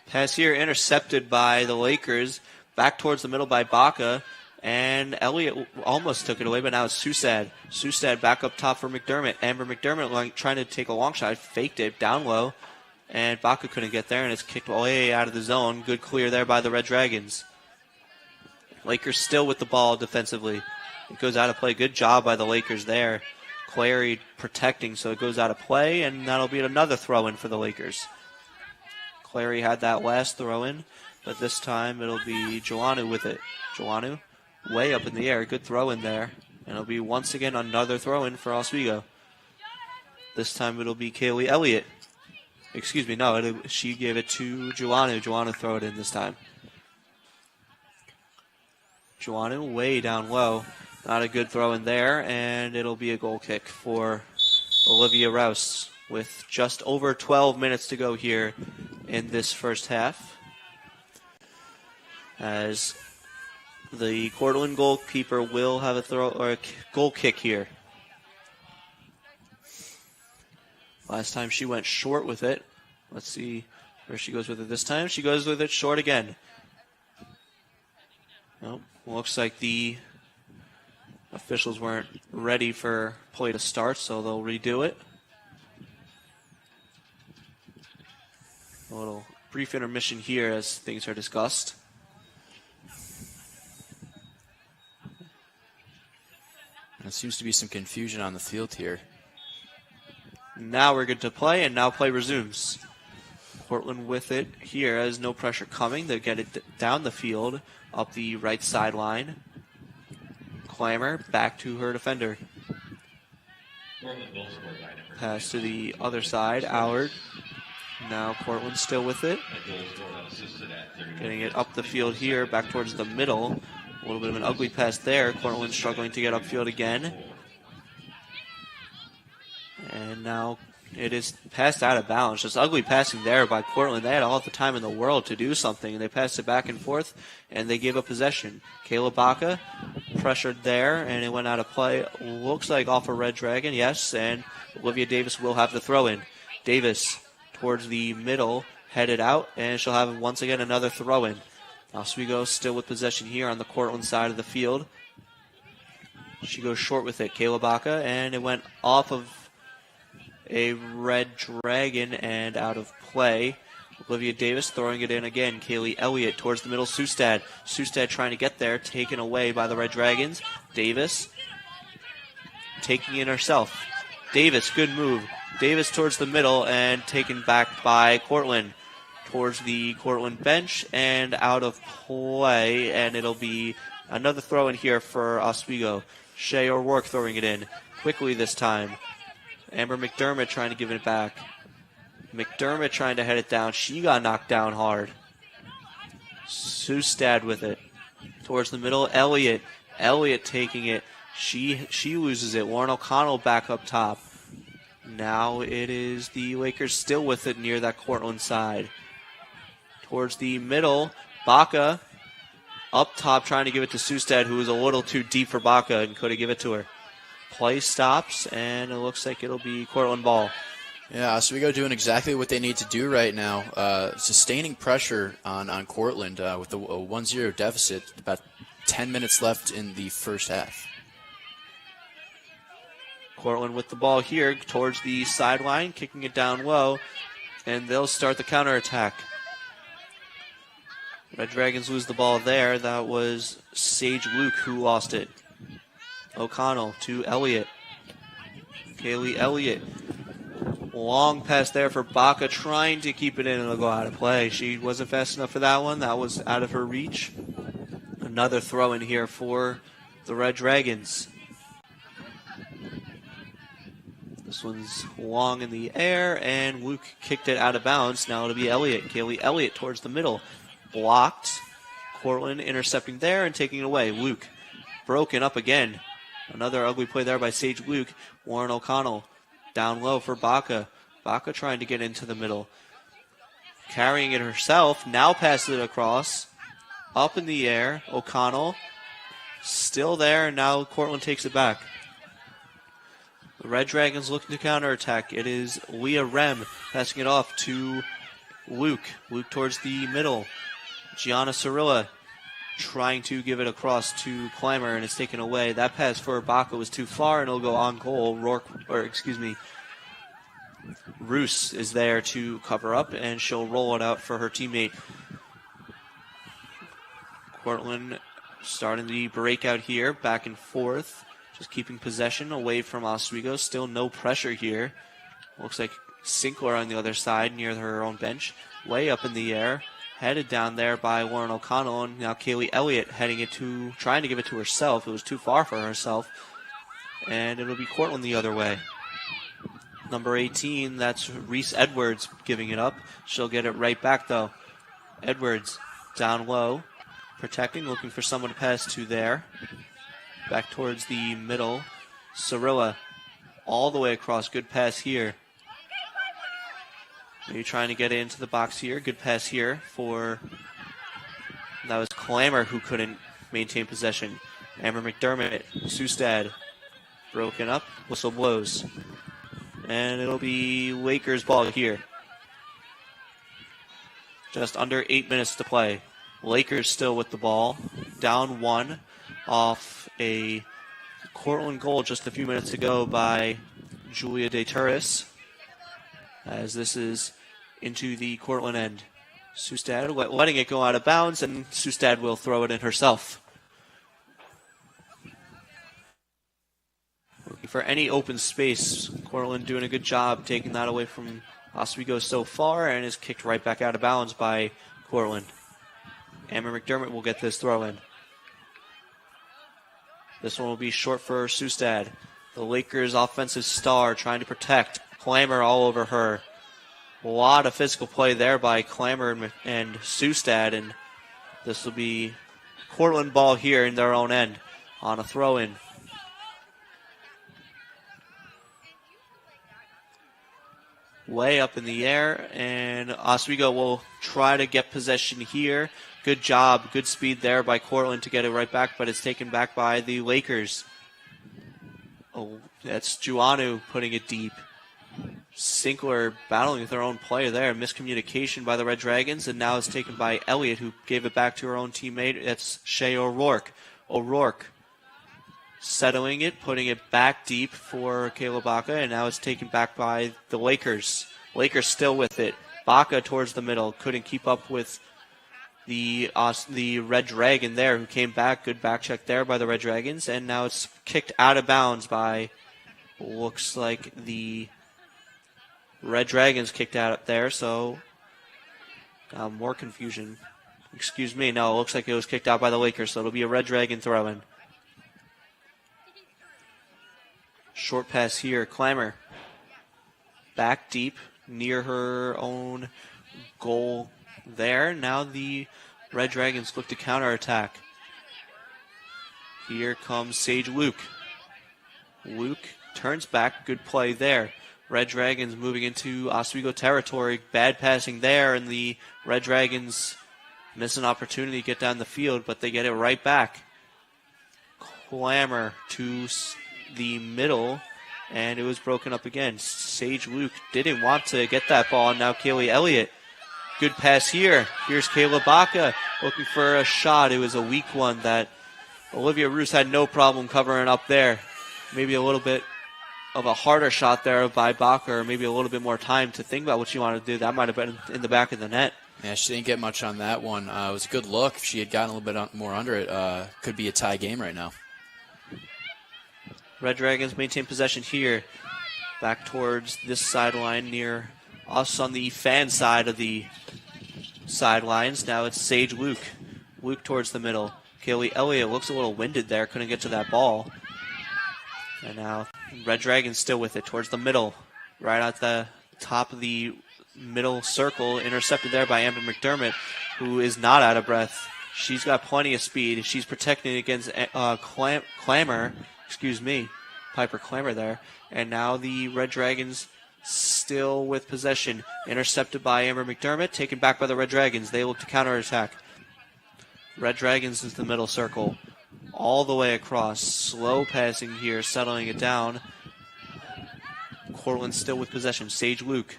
Pass here intercepted by the Lakers. Back towards the middle by Baca. And Elliott almost took it away, but now it's Sustad. Sustad back up top for McDermott. Amber McDermott trying to take a long shot, faked it down low, and Baca couldn't get there, and it's kicked way out of the zone. Good clear there by the Red Dragons. Lakers still with the ball defensively. It goes out of play. Good job by the Lakers there. Clary protecting, so it goes out of play, and that'll be another throw-in for the Lakers. Clary had that last throw-in, but this time it'll be Joannou with it. Joannou way up in the air. Good throw-in there. And it'll be once again another throw-in for Oswego. This time it'll be Kaylee Elliott. Excuse me, no, she gave it to Joannou. Joannou throw it in this time. Joannou way down low. Not a good throw in there, and it'll be a goal kick for Olivia Rouse with just over 12 minutes to go here in this first half. As the Cortland goalkeeper will have a throw or a goal kick here. Last time she went short with it. Let's see where she goes with it this time. She goes with it short again. Nope. Looks like the officials weren't ready for play to start, so they'll redo it. A little brief intermission here as things are discussed. There seems to be some confusion on the field here. Now we're good to play, and now play resumes. Cortland with it here as no pressure coming. They get it down the field, up the right sideline. Clammer back to her defender. Pass to the other side, Allard. Now Cortland still with it. Getting it up the field here, back towards the middle. A little bit of an ugly pass there. Cortland struggling to get upfield again. And now it is passed out of bounds. Just ugly passing there by Cortland. They had all the time in the world to do something, and they passed it back and forth, and they gave up possession. Kayla Baca pressured there, and it went out of play. Looks like off a Red Dragon, yes, and Olivia Davis will have the throw-in. Davis towards the middle, headed out, and she'll have once again another throw-in. Oswego still with possession here on the Cortland side of the field. She goes short with it, Kayla Baca, and it went off of a Red Dragon and out of play. Olivia Davis throwing it in again. Kaylee Elliott towards the middle. Sustad. Sustad trying to get there, taken away by the Red Dragons. Davis taking it herself. Davis, good move. Davis towards the middle and taken back by Cortland. Towards the Cortland bench and out of play, and it'll be another throw in here for Oswego. Shea O'Rourke throwing it in quickly this time. Amber McDermott trying to give it back. McDermott trying to head it down. She got knocked down hard. Sustad with it. Towards the middle, Elliott. Elliott taking it. She loses it. Lauren O'Connell back up top. Now it is the Lakers still with it near that Cortland side. Towards the middle, Baca up top trying to give it to Sustad, who was a little too deep for Baca and couldn't give it to her. Play stops, and it looks like it'll be Cortland ball. Yeah, Oswego doing exactly what they need to do right now. Sustaining pressure on Cortland with a 1-0 deficit. About 10 minutes left in the first half. Cortland with the ball here towards the sideline, kicking it down low, and they'll start the counterattack. Red Dragons lose the ball there. That was Sage Luke who lost it. O'Connell to Elliott. Kaylee Elliott. Long pass there for Baca, trying to keep it in, and it'll go out of play. She wasn't fast enough for that one. That was out of her reach. Another throw in here for the Red Dragons. This one's long in the air, and Luke kicked it out of bounds. Now it'll be Elliott. Kaylee Elliott towards the middle. Blocked. Cortland intercepting there and taking it away. Luke broken up again. Another ugly play there by Sage Luke. Warren O'Connell down low for Baca. Baca trying to get into the middle. Carrying it herself. Now passes it across. Up in the air. O'Connell still there, and now Cortland takes it back. The Red Dragons looking to counterattack. It is Leah Rem passing it off to Luke. Luke towards the middle. Gianna Cirilla trying to give it across to Clymer, and it's taken away. That pass for Baca was too far, and it'll go on goal. Roos is there to cover up, and she'll roll it out for her teammate. Cortland starting the breakout here, back and forth, just keeping possession away from Oswego. Still no pressure here. Looks like Sinkler on the other side near her own bench. Way up in the air, headed down there by Lauren O'Connell, and now Kaylee Elliott trying to give it to herself. It was too far for herself, and it'll be Cortland the other way. Number 18, that's Reese Edwards giving it up. She'll get it right back though. Edwards down low, protecting, looking for someone to pass to there. Back towards the middle. Cirilla all the way across. Good pass here. Maybe trying to get into the box here. Good pass here for... That was Clammer who couldn't maintain possession. Amber McDermott, Sustad. Broken up. Whistle blows. And it'll be Lakers ball here. Just under 8 minutes to play. Lakers still with the ball. Down 1 off a Cortland goal just a few minutes ago by Julia De Turris. As this is into the Cortland end. Sustad letting it go out of bounds, and Sustad will throw it in herself. Looking for any open space. Cortland doing a good job taking that away from Oswego so far, and is kicked right back out of bounds by Cortland. Amber McDermott will get this throw in. This one will be short for Sustad. The Lakers' offensive star trying to protect. Clammer all over her. A lot of physical play there by Clammer and Sustad, and this will be Cortland ball here in their own end on a throw-in. Way up in the air, and Oswego will try to get possession here. Good job, good speed there by Cortland to get it right back, but it's taken back by the Lakers. Oh, that's Juanu putting it deep. Sinkler battling with her own play there. Miscommunication by the Red Dragons, and now it's taken by Elliott, who gave it back to her own teammate. That's Shea O'Rourke. O'Rourke settling it, putting it back deep for Kayla Baca, and now it's taken back by the Lakers. Lakers still with it. Baca towards the middle. Couldn't keep up with the Red Dragon there, who came back. Good back check there by the Red Dragons, and now it's kicked out of bounds by, looks like the Red Dragons kicked out up there, so more confusion. Excuse me, no, it looks like it was kicked out by the Lakers, so it'll be a Red Dragon throw-in. Short pass here, Clammer. Back deep, near her own goal there. Now the Red Dragons look to counterattack. Here comes Sage Luke. Luke turns back, good play there. Red Dragons moving into Oswego territory. Bad passing there, and the Red Dragons miss an opportunity to get down the field, but they get it right back. Clammer to the middle, and it was broken up again. Sage Luke didn't want to get that ball, and now Kaylee Elliott. Good pass here. Here's Kayla Baca looking for a shot. It was a weak one that Olivia Roos had no problem covering up there. Maybe a little bit of a harder shot there by Baca, or maybe a little bit more time to think about what she wanted to do. That might have been in the back of the net. Yeah, she didn't get much on that one. It was a good look. If she had gotten a little bit more under it, could be a tie game right now. Red Dragons maintain possession here. Back towards this sideline near us on the fan side of the sidelines. Now it's Sage Luke. Luke towards the middle. Kaylee Elliott looks a little winded there. Couldn't get to that ball. And now Red Dragons still with it towards the middle. Right at the top of the middle circle. Intercepted there by Amber McDermott, who is not out of breath. She's got plenty of speed. She's protecting against Clammer. Excuse me. Piper Clammer there. And now the Red Dragons still with possession. Intercepted by Amber McDermott. Taken back by the Red Dragons. They look to counterattack. Red Dragons is the middle circle. All the way across. Slow passing here. Settling it down. Cortland still with possession. Sage Luke.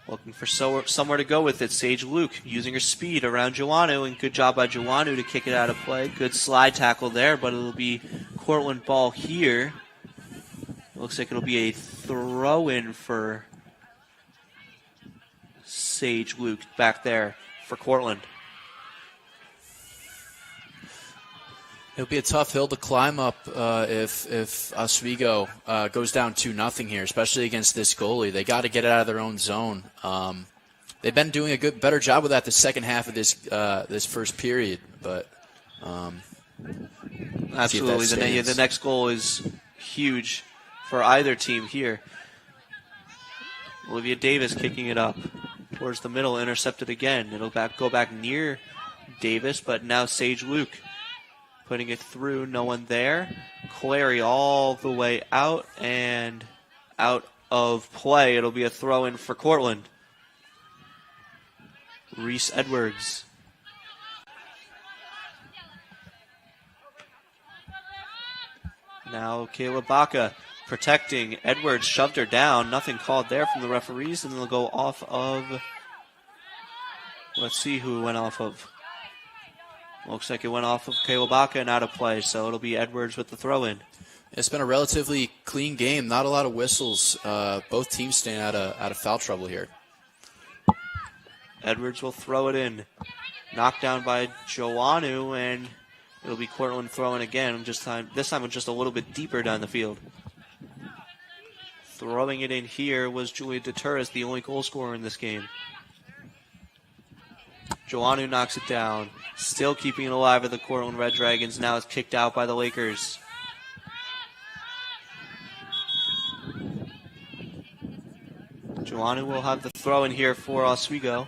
Looking for somewhere to go with it. Sage Luke using her speed around Joannou, and good job by Joannou to kick it out of play. Good slide tackle there, but it'll be Cortland ball here. Looks like it'll be a throw-in for Sage Luke back there for Cortland. It'll be a tough hill to climb up if Oswego goes down 2-0 here, especially against this goalie. They got to get it out of their own zone. They've been doing a better job with that the second half of this first period, but absolutely the next goal is huge for either team here. Olivia Davis kicking it up towards the middle, intercepted again. It'll go back near Davis, but now Sage Luke putting it through, no one there. Clary all the way out and out of play. It'll be a throw-in for Cortland. Reese Edwards. Now Kayla Baca protecting. Edwards shoved her down. Nothing called there from the referees, and they'll go off of... Let's see who it went off of. Looks like it went off of Kayla Baca and out of play, so it'll be Edwards with the throw-in. It's been a relatively clean game. Not a lot of whistles. Both teams staying out of foul trouble here. Edwards will throw it in. Knocked down by Joannou, and it'll be Cortland throwing again. This time it's just a little bit deeper down the field. Throwing it in here was Julia DeTurris, the only goal scorer in this game. Joannou knocks it down. Still keeping it alive with the Cortland Red Dragons. Now it's kicked out by the Lakers. Joannou will have the throw in here for Oswego.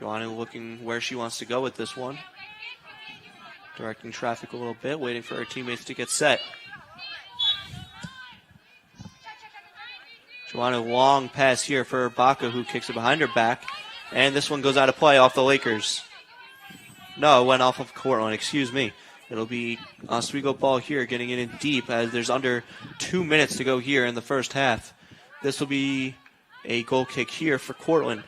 Joannou looking where she wants to go with this one. Directing traffic a little bit, waiting for her teammates to get set. Joannou, long pass here for Baca, who kicks it behind her back. And this one goes out of play off the Lakers. No, it went off of Cortland, excuse me. It'll be Oswego ball here, getting it in deep as there's under 2 minutes to go here in the first half. This will be a goal kick here for Cortland.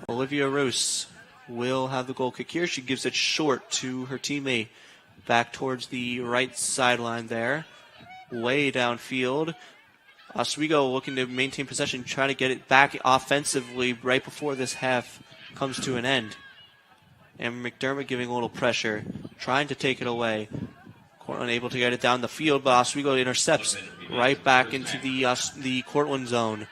Olivia Roos will have the goal kick here. She gives it short to her teammate. Back towards the right sideline there. Way downfield. Oswego looking to maintain possession, trying to get it back offensively right before this half comes to an end. And McDermott giving a little pressure, trying to take it away. Cortland able to get it down the field, but Oswego intercepts right back into the Cortland zone.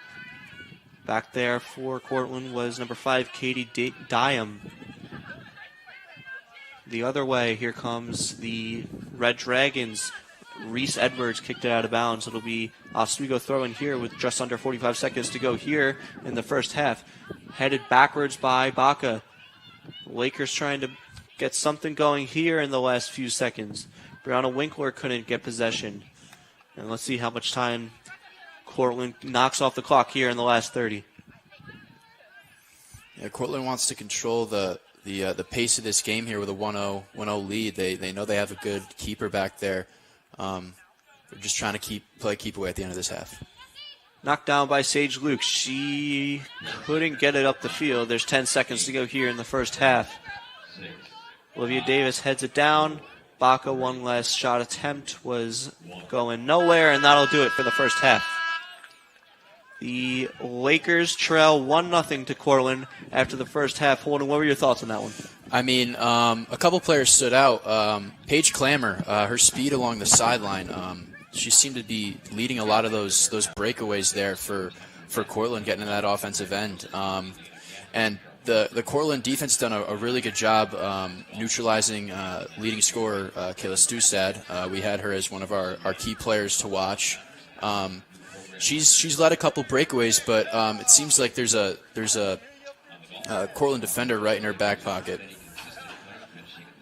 Back there for Cortland was number 5, Katie Diam. The other way, here comes the Red Dragons. Reese Edwards kicked it out of bounds. It'll be Oswego throwing here with just under 45 seconds to go here in the first half. Headed backwards by Baca. Lakers trying to get something going here in the last few seconds. Brianna Winkler couldn't get possession. And let's see how much time Cortland knocks off the clock here in the last 30. Yeah, Cortland wants to control the pace of this game here with a 1-0 lead. They know they have a good keeper back there. They're just trying to keep away at the end of this half. Knocked down by Sage Luke. She couldn't get it up the field. There's 10 seconds to go here in the first half. Olivia Davis heads it down. Baca, one last shot attempt, was going nowhere, and that'll do it for the first half. The Lakers trail 1-0 to Cortland after the first half. Holden, what were your thoughts on that one? I mean, a couple players stood out. Paige Clammer, her speed along the sideline, she seemed to be leading a lot of those breakaways there for Cortland, getting in that offensive end. And the Cortland defense done a really good job neutralizing leading scorer Kayla Stustad. We had her as one of our key players to watch. She's led a couple breakaways, but it seems like there's a Cortland defender right in her back pocket.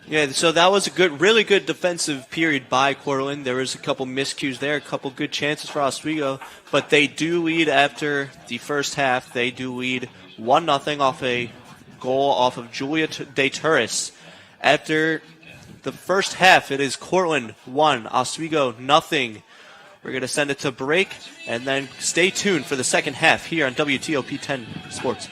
Yeah, so that was a really good defensive period by Cortland. There was a couple miscues there, a couple good chances for Oswego, but they do lead after the first half. They do lead 1-0 off a goal off of Julia De Turris. After the first half, it is Cortland 1, Oswego nothing. We're going to send it to break, and then stay tuned for the second half here on WTOP 10 Sports.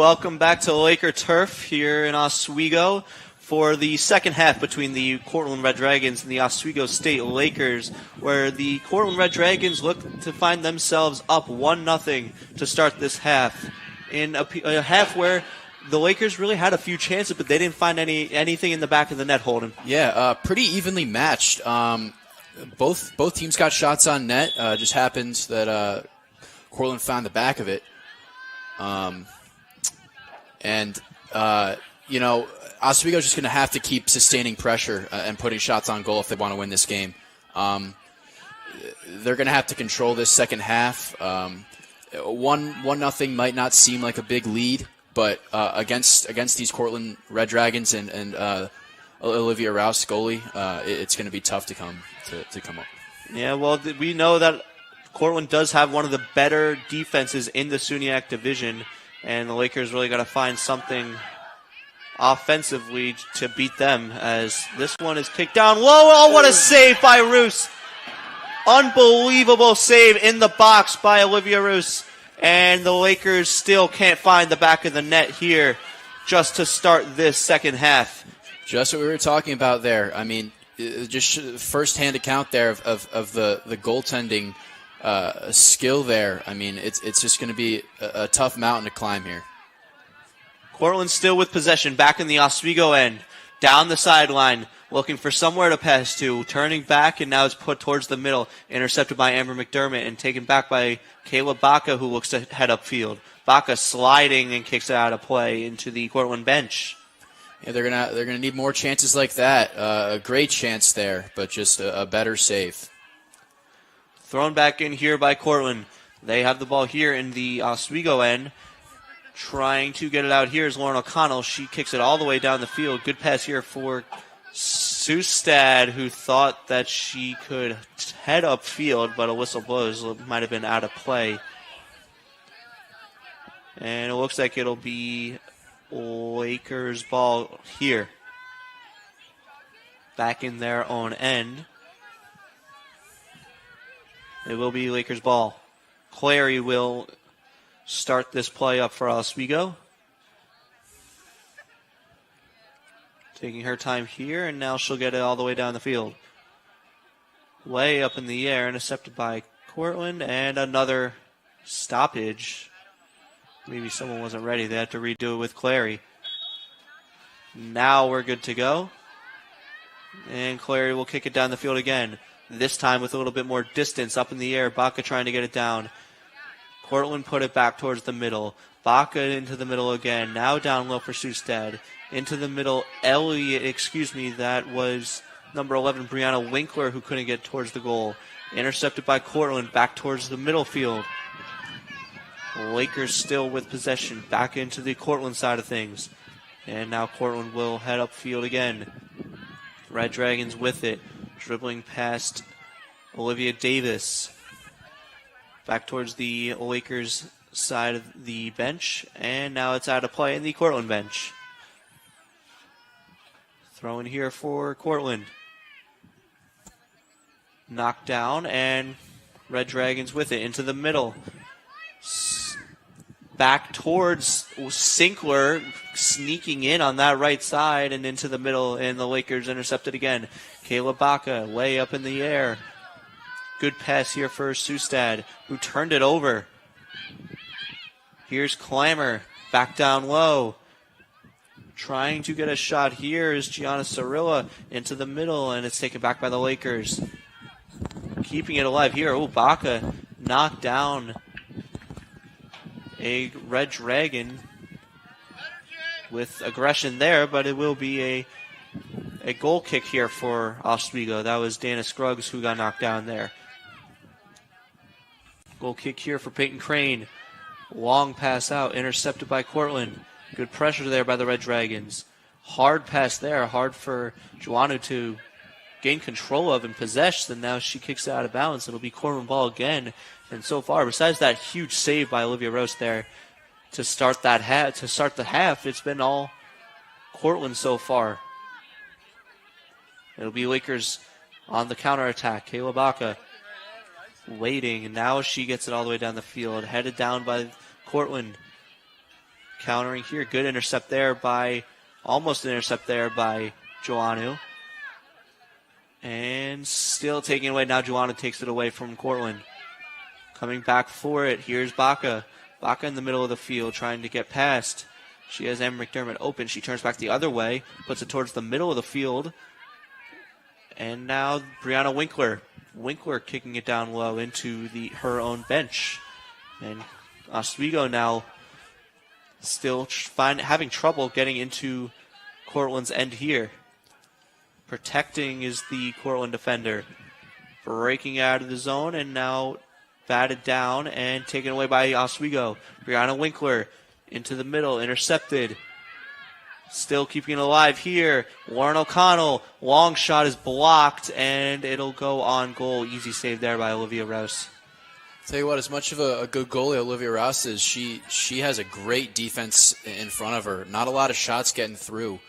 welcome back to Laker Turf here in Oswego for the second half between the Cortland Red Dragons and the Oswego State Lakers, where the Cortland Red Dragons look to find themselves up 1-0 to start this half. In a half where the Lakers really had a few chances, but they didn't find anything in the back of the net, Holden. Yeah, pretty evenly matched. Both teams got shots on net. Just happens that Cortland found the back of it. Oswego's just going to have to keep sustaining pressure and putting shots on goal if they want to win this game. They're going to have to control this second half. 1-0 might not seem like a big lead, but against these Cortland Red Dragons and Olivia Rouse goalie, it's going to be tough to come up. Yeah, well, we know that Cortland does have one of the better defenses in the SUNY division, and the Lakers really got to find something offensively to beat them, as this one is kicked down. Whoa, oh, what a save by Roos. Unbelievable save in the box by Olivia Roos. And the Lakers still can't find the back of the net here just to start this second half. Just what we were talking about there. I mean, just first-hand account there of the goaltending skill there. I mean, it's just going to be a tough mountain to climb here. Cortland still with possession, back in the Oswego end, down the sideline, looking for somewhere to pass to, turning back, and now it's put towards the middle, intercepted by Amber McDermott and taken back by Kayla Baca, who looks to head upfield. Baca sliding and kicks it out of play into the Cortland bench. Yeah, they're gonna need more chances like that. A great chance there, but just a better save. Thrown back in here by Cortland. They have the ball here in the Oswego end. Trying to get it out here is Lauren O'Connell. She kicks it all the way down the field. Good pass here for Sustad, who thought that she could head upfield, but a whistle blows. It might have been out of play. And it looks like it'll be Lakers ball here. Back in their own end. It will be Lakers ball. Clary will start this play up for Oswego. Taking her time here, and now she'll get it all the way down the field. Way up in the air, intercepted by Cortland, and another stoppage. Maybe someone wasn't ready. They had to redo it with Clary. Now we're good to go. And Clary will kick it down the field again. This time with a little bit more distance up in the air. Baca trying to get it down. Cortland put it back towards the middle. Baca into the middle again. Now down low for Sustad. Into the middle, that was number 11, Brianna Winkler, who couldn't get towards the goal. Intercepted by Cortland, back towards the middle field. Lakers still with possession, back into the Cortland side of things. And now Cortland will head upfield again. Red Dragons with it, dribbling past Olivia Davis. Back towards the Lakers side of the bench, and now it's out of play in the Cortland bench. Throw in here for Cortland. Knocked down, and Red Dragons with it into the middle. Back towards Sinkler, sneaking in on that right side and into the middle, and the Lakers intercepted again. Kayla Baca way up in the air. Good pass here for Sustad, who turned it over. Here's Clammer, back down low. Trying to get a shot here is Gianna Cirilla into the middle, and it's taken back by the Lakers. Keeping it alive here. Oh, Baca knocked down a Red Dragon with aggression there, but it will be a goal kick here for Oswego. That was Dana Scruggs who got knocked down there. Goal kick here for Peyton Crane. Long pass out, intercepted by Cortland. Good pressure there by the Red Dragons. Hard pass there, hard for Joanna to gain control of and possess, and now she kicks it out of bounds. It'll be Cortland ball again. And so far, besides that huge save by Olivia Rose there to start the half, it's been all Cortland so far. It'll be Lakers on the counterattack. Kayla Baca waiting, and now she gets it all the way down the field, headed down by Cortland. countering here. Good intercept there by, almost an intercept there by Joannou. And still taking it away. Now Joannou takes it away from Cortland. Coming back for it. Here's Baca. Baca in the middle of the field trying to get past. She has Em McDermott open. She turns back the other way. Puts it towards the middle of the field. And now Brianna Winkler. Winkler kicking it down low into her own bench. And Oswego now still having trouble getting into Cortland's end here. Protecting is the Cortland defender. Breaking out of the zone and now batted down and taken away by Oswego. Brianna Winkler into the middle, intercepted. Still keeping it alive here. Lauren O'Connell, long shot is blocked and it'll go on goal. Easy save there by Olivia Rouse. Tell you what, as much of a good goalie Olivia Rouse is, she has a great defense in front of her. Not a lot of shots getting through.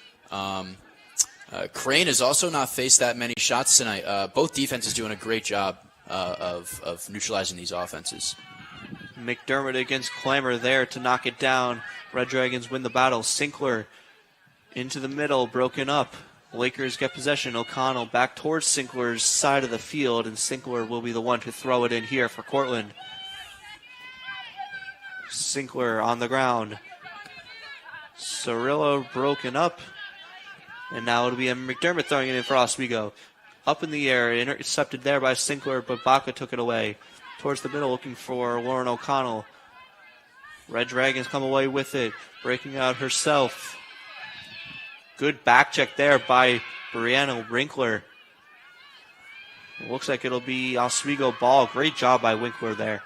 Crane has also not faced that many shots tonight. Both defenses doing a great job of neutralizing these offenses. McDermott against Clammer there to knock it down. Red Dragons win the battle. Sinkler into the middle, broken up. Lakers get possession. O'Connell back towards Sinkler's side of the field, and Sinkler will be the one to throw it in here for Cortland. Sinkler on the ground. Cirillo broken up. And now it'll be a McDermott throwing it in for Oswego. Up in the air, intercepted there by Sinkler, but Baca took it away. Towards the middle, looking for Lauren O'Connell. Red Dragons come away with it, breaking out herself. Good back check there by Brianna Winkler. It looks like it'll be Oswego ball. Great job by Winkler there.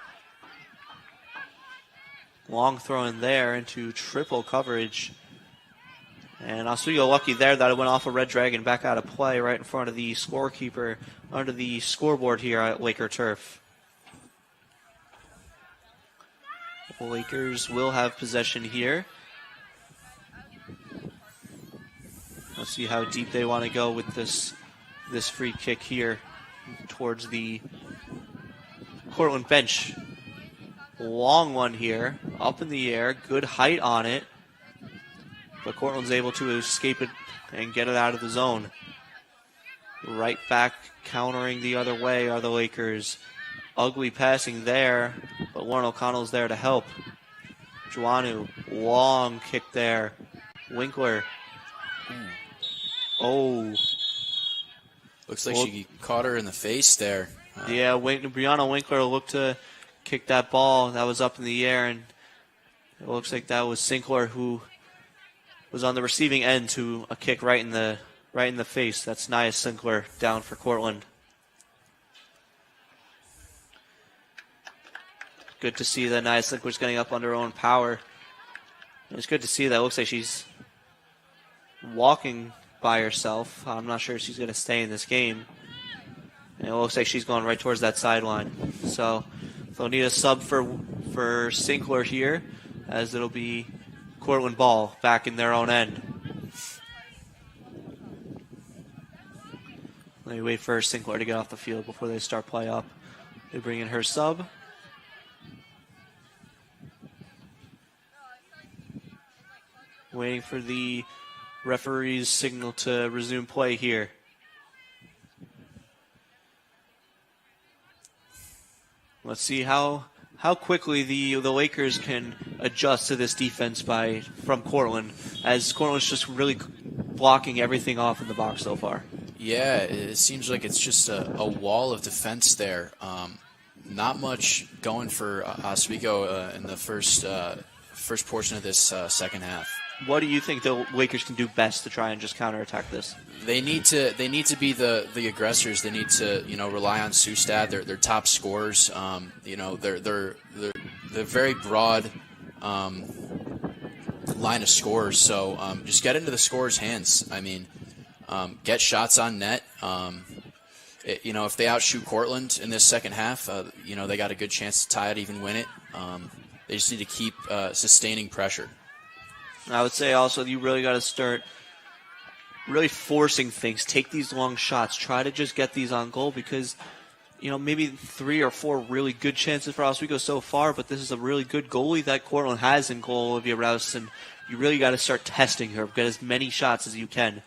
Long throw in there into triple coverage. And Oswego lucky there that it went off a Red Dragon back out of play right in front of the scorekeeper under the scoreboard here at Laker Turf. The Lakers will have possession here. Let's see how deep they want to go with this free kick here towards the Cortland bench. Long one here, up in the air, good height on it. But Cortland's able to escape it and get it out of the zone. Right back countering the other way are the Lakers. Ugly passing there, but Lauren O'Connell's there to help. Joannou, long kick there. Winkler. Oh. Looks like she caught her in the face there. Yeah, Brianna Winkler looked to kick that ball. That was up in the air, and it looks like that was Sinkler who was on the receiving end to a kick right in the face. That's Nia Sinkler down for Cortland. Good to see that Nia Sinkler's getting up under her own power. It's good to see that. It looks like she's walking by herself. I'm not sure if she's going to stay in this game. And it looks like she's going right towards that sideline. So they'll need a sub for Sinkler here, as it'll be Cortland ball back in their own end. Let me wait for Sinkler to get off the field before they start play up. They bring in her sub. Waiting for the referee's signal to resume play here. Let's see how quickly the Lakers can adjust to this defense from Cortland, as Cortland's just really blocking everything off in the box so far. Yeah, it seems like it's just a wall of defense there. Not much going for Oswego in the first portion of this second half. What do you think the Lakers can do best to try and just counterattack this? They need to be the aggressors. They need to rely on Sustad, their top scorers. They're very broad line of scorers. So just get into the scorers' hands. I mean, get shots on net. If they outshoot Cortland in this second half, they got a good chance to tie it, even win it. They just need to keep sustaining pressure. I would say also you really got to start really forcing things. Take these long shots. Try to just get these on goal, because maybe 3 or 4 really good chances for Oswego so far, but this is a really good goalie that Cortland has in goal, Olivia Rouse, and you really got to start testing her. Get as many shots as you can.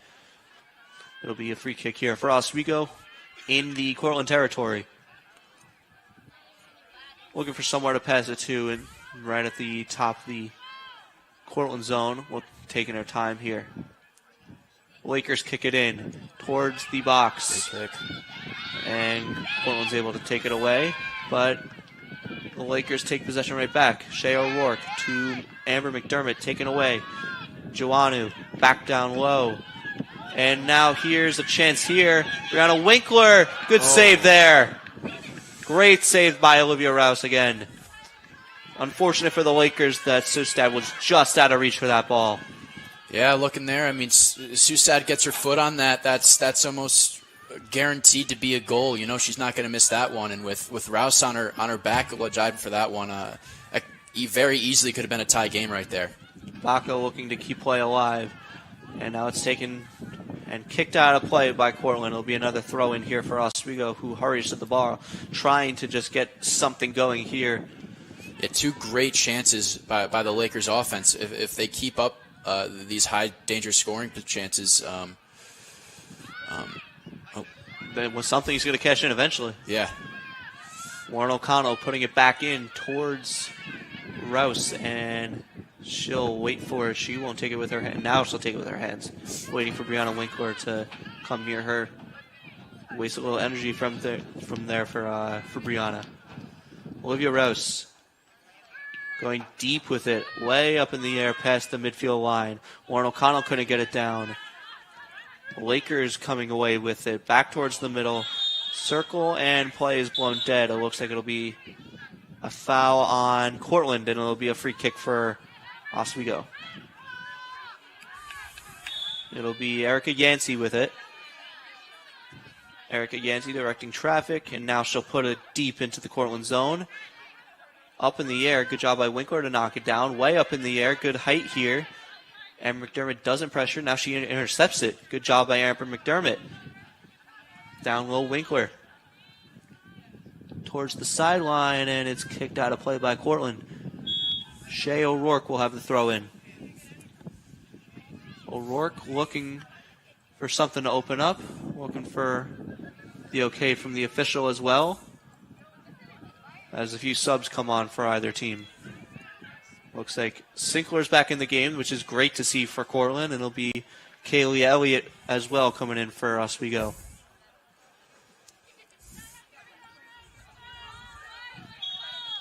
It'll be a free kick here for Oswego in the Cortland territory. Looking for somewhere to pass it to, and right at the top of the Cortland zone. We're taking our time here. Lakers kick it in towards the box. Great kick. And Cortland's able to take it away, but the Lakers take possession right back. Shea O'Rourke to Amber McDermott, taken away. Joannou back down low. And now here's a chance here. Brianna Winkler, good save there. Great save by Olivia Rouse again. Unfortunate for the Lakers that Sustad was just out of reach for that ball. Yeah, looking there. I mean, Sustad gets her foot on that. That's almost guaranteed to be a goal. She's not going to miss that one. And with Rouse on her back, diving for that one, very easily could have been a tie game right there. Baca looking to keep play alive. And now it's taken and kicked out of play by Cortland. It'll be another throw in here for Oswego, who hurries to the bar, trying to just get something going here. Yeah, 2 great chances by the Lakers offense. If they keep up these high danger scoring chances, That was something he's going to cash in eventually. Yeah. Warren O'Connell putting it back in towards Rouse, and she'll wait for it. She won't take it with her hand. Now she'll take it with her hands. Waiting for Brianna Winkler to come near her. Waste a little energy from there for Brianna. Olivia Rouse going deep with it, way up in the air past the midfield line. Warren O'Connell couldn't get it down. Lakers coming away with it, back towards the middle. Circle, and play is blown dead. It looks like it'll be a foul on Cortland, and it'll be a free kick for Oswego. It'll be Erica Yancey with it. Erica Yancey directing traffic, and now she'll put it deep into the Cortland zone. Up in the air, good job by Winkler to knock it down. Way up in the air, good height here. And McDermott doesn't pressure. Now she intercepts it. Good job by Amber McDermott. Down low, Winkler. Towards the sideline, and it's kicked out of play by Cortland. Shea O'Rourke will have the throw in. O'Rourke looking for something to open up. Looking for the okay from the official as well, as a few subs come on for either team. Looks like Sinkler's back in the game, which is great to see for Cortland, and it'll be Kaylee Elliott as well coming in for Oswego.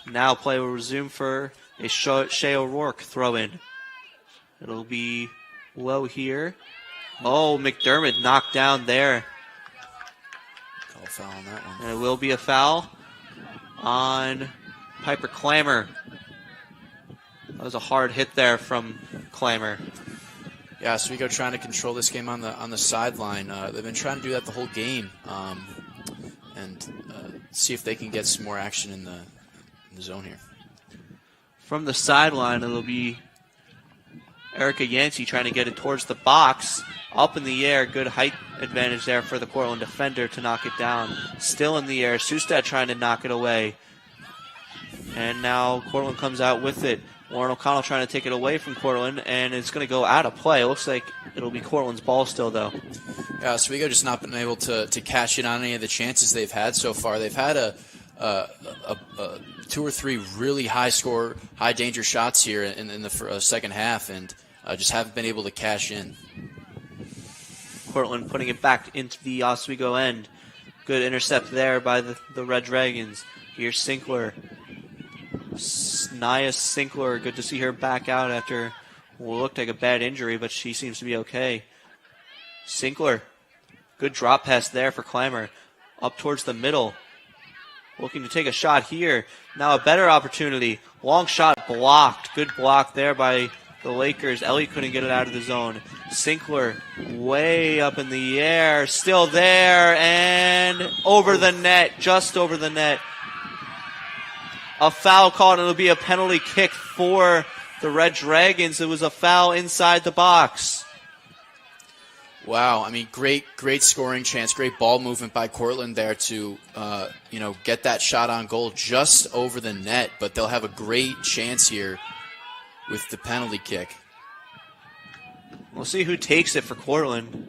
Now play will resume for a Shea O'Rourke throw-in. It'll be low here. Oh, McDermott knocked down there. Call foul on that one. And it will be a foul on Piper Clammer. That was a hard hit there from Clammer. Yeah, Oswego trying to control this game on the sideline. They've been trying to do that the whole game, and see if they can get some more action in the zone here. From the sideline, it'll be Erica Yancey trying to get it towards the box. Up in the air, good height advantage there for the Cortland defender to knock it down. Still in the air, Sustad trying to knock it away. And now Cortland comes out with it. Warren O'Connell trying to take it away from Cortland, and it's going to go out of play. It looks like it'll be Cortland's ball still, though. Yeah, Oswego just not been able to cash in on any of the chances they've had so far. They've had a 2 or 3 really high danger shots here in the second half, and just haven't been able to cash in. Cortland putting it back into the Oswego end. Good intercept there by the Red Dragons. Here's Sinkler. Nia Sinkler, good to see her back out after what looked like a bad injury, but she seems to be okay. Sinkler, good drop pass there for Clammer. Up towards the middle. Looking to take a shot here. Now a better opportunity. Long shot blocked. Good block there by the Lakers. Ellie couldn't get it out of the zone. Sinkler way up in the air. Still there and over the net. Just over the net. A foul called, and it'll be a penalty kick for the Red Dragons. It was a foul inside the box. Wow, I mean, great scoring chance, great ball movement by Cortland there to, get that shot on goal just over the net. But they'll have a great chance here with the penalty kick. We'll see who takes it for Cortland.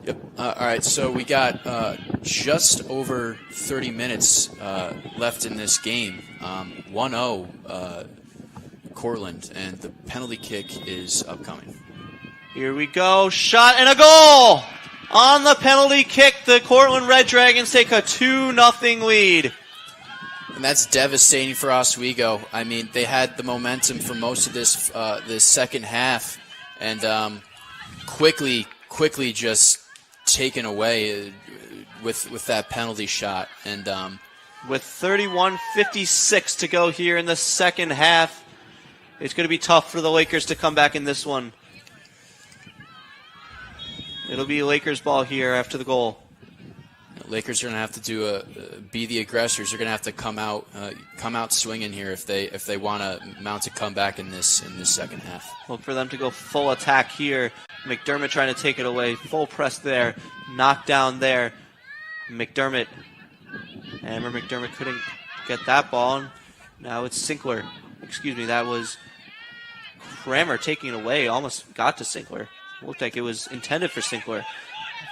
Yep. All right, so we got just over 30 minutes left in this game. 1-0 Cortland, and the penalty kick is upcoming. Here we go. Shot and a goal! On the penalty kick, the Cortland Red Dragons take a 2-0 lead. And that's devastating for Oswego. I mean, they had the momentum for most of this second half, and quickly just taken away with that penalty shot. And with 31:56 to go here in the second half, it's going to be tough for the Lakers to come back in this one. It'll be Lakers ball here after the goal. Lakers are going to have to be the aggressors. They're going to have to come out swinging here if they want to mount a comeback in this second half. Look for them to go full attack here. McDermott trying to take it away. Full press there. Knocked down there. McDermott. And McDermott couldn't get that ball. Now it's Sinkler. Excuse me, that was Kramer taking it away. Almost got to Sinkler. Looked like it was intended for Sinkler.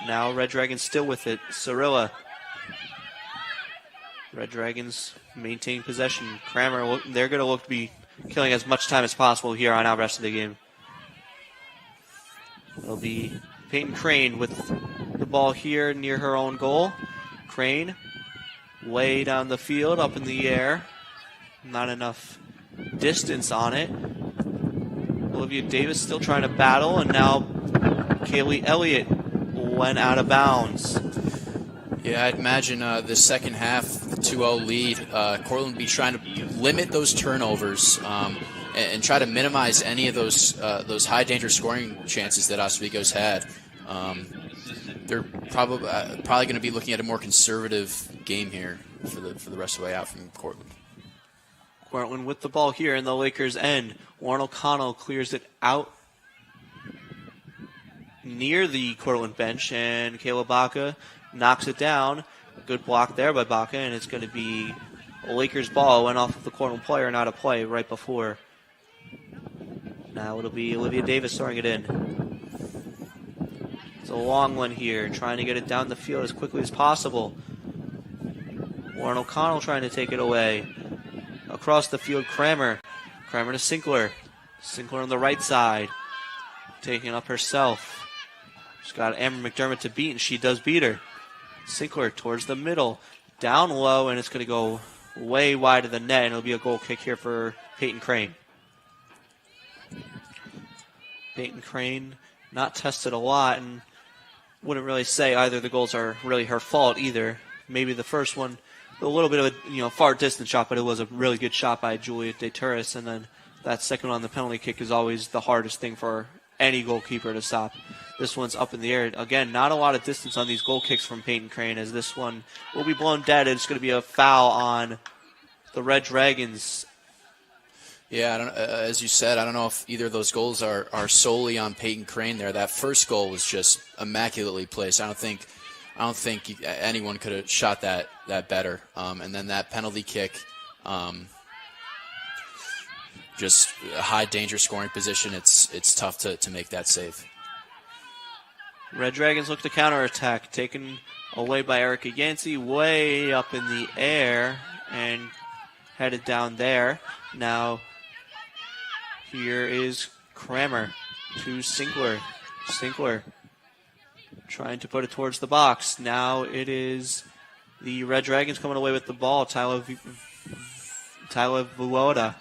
Now Red Dragons still with it. Cirilla. Red Dragons maintain possession. Kramer, they're going to look to be killing as much time as possible here on out rest of the game. It'll be Peyton Crane with the ball here near her own goal. Crane way down the field, up in the air. Not enough distance on it. Olivia Davis still trying to battle, and now Kaylee Elliott went out of bounds. Yeah, I'd imagine the second half, the 2-0 lead, Cortland will be trying to limit those turnovers and try to minimize any of those high danger scoring chances that Oswego's had. They're probably going to be looking at a more conservative game here for the rest of the way out from Cortland. Cortland with the ball here in the Lakers' end. Warren O'Connell clears it out near the Cortland bench, and Kayla Baca knocks it down. A good block there by Baca, and it's going to be a Lakers ball. It went off of the Cortland player and out of play right before. Now it'll be Olivia Davis throwing it in. It's a long one here, trying to get it down the field as quickly as possible. Warren O'Connell trying to take it away. Across the field, Kramer. Kramer to Sinkler. Sinkler on the right side. Taking it up herself. She's got Amber McDermott to beat, and she does beat her. Sinkler towards the middle. Down low, and it's going to go way wide of the net, and it'll be a goal kick here for Peyton Crane. Peyton Crane not tested a lot, and wouldn't really say either of the goals are really her fault either. Maybe the first one, a little bit of a far distance shot, but it was a really good shot by Julia De Turris, and then that second one on the penalty kick is always the hardest thing for any goalkeeper to stop. This one's up in the air. Again, not a lot of distance on these goal kicks from Peyton Crane, as this one will be blown dead. It's going to be a foul on the Red Dragons. Yeah, as you said, I don't know if either of those goals are solely on Peyton Crane there. That first goal was just immaculately placed. I don't think anyone could have shot that better. And then that penalty kick, just a high danger scoring position. It's tough to make that save. Red Dragons look to counterattack, taken away by Erica Yancey, way up in the air and headed down there. Now here is Kramer to Sinkler. Sinkler trying to put it towards the box. Now it is the Red Dragons coming away with the ball. Tyler Vuoda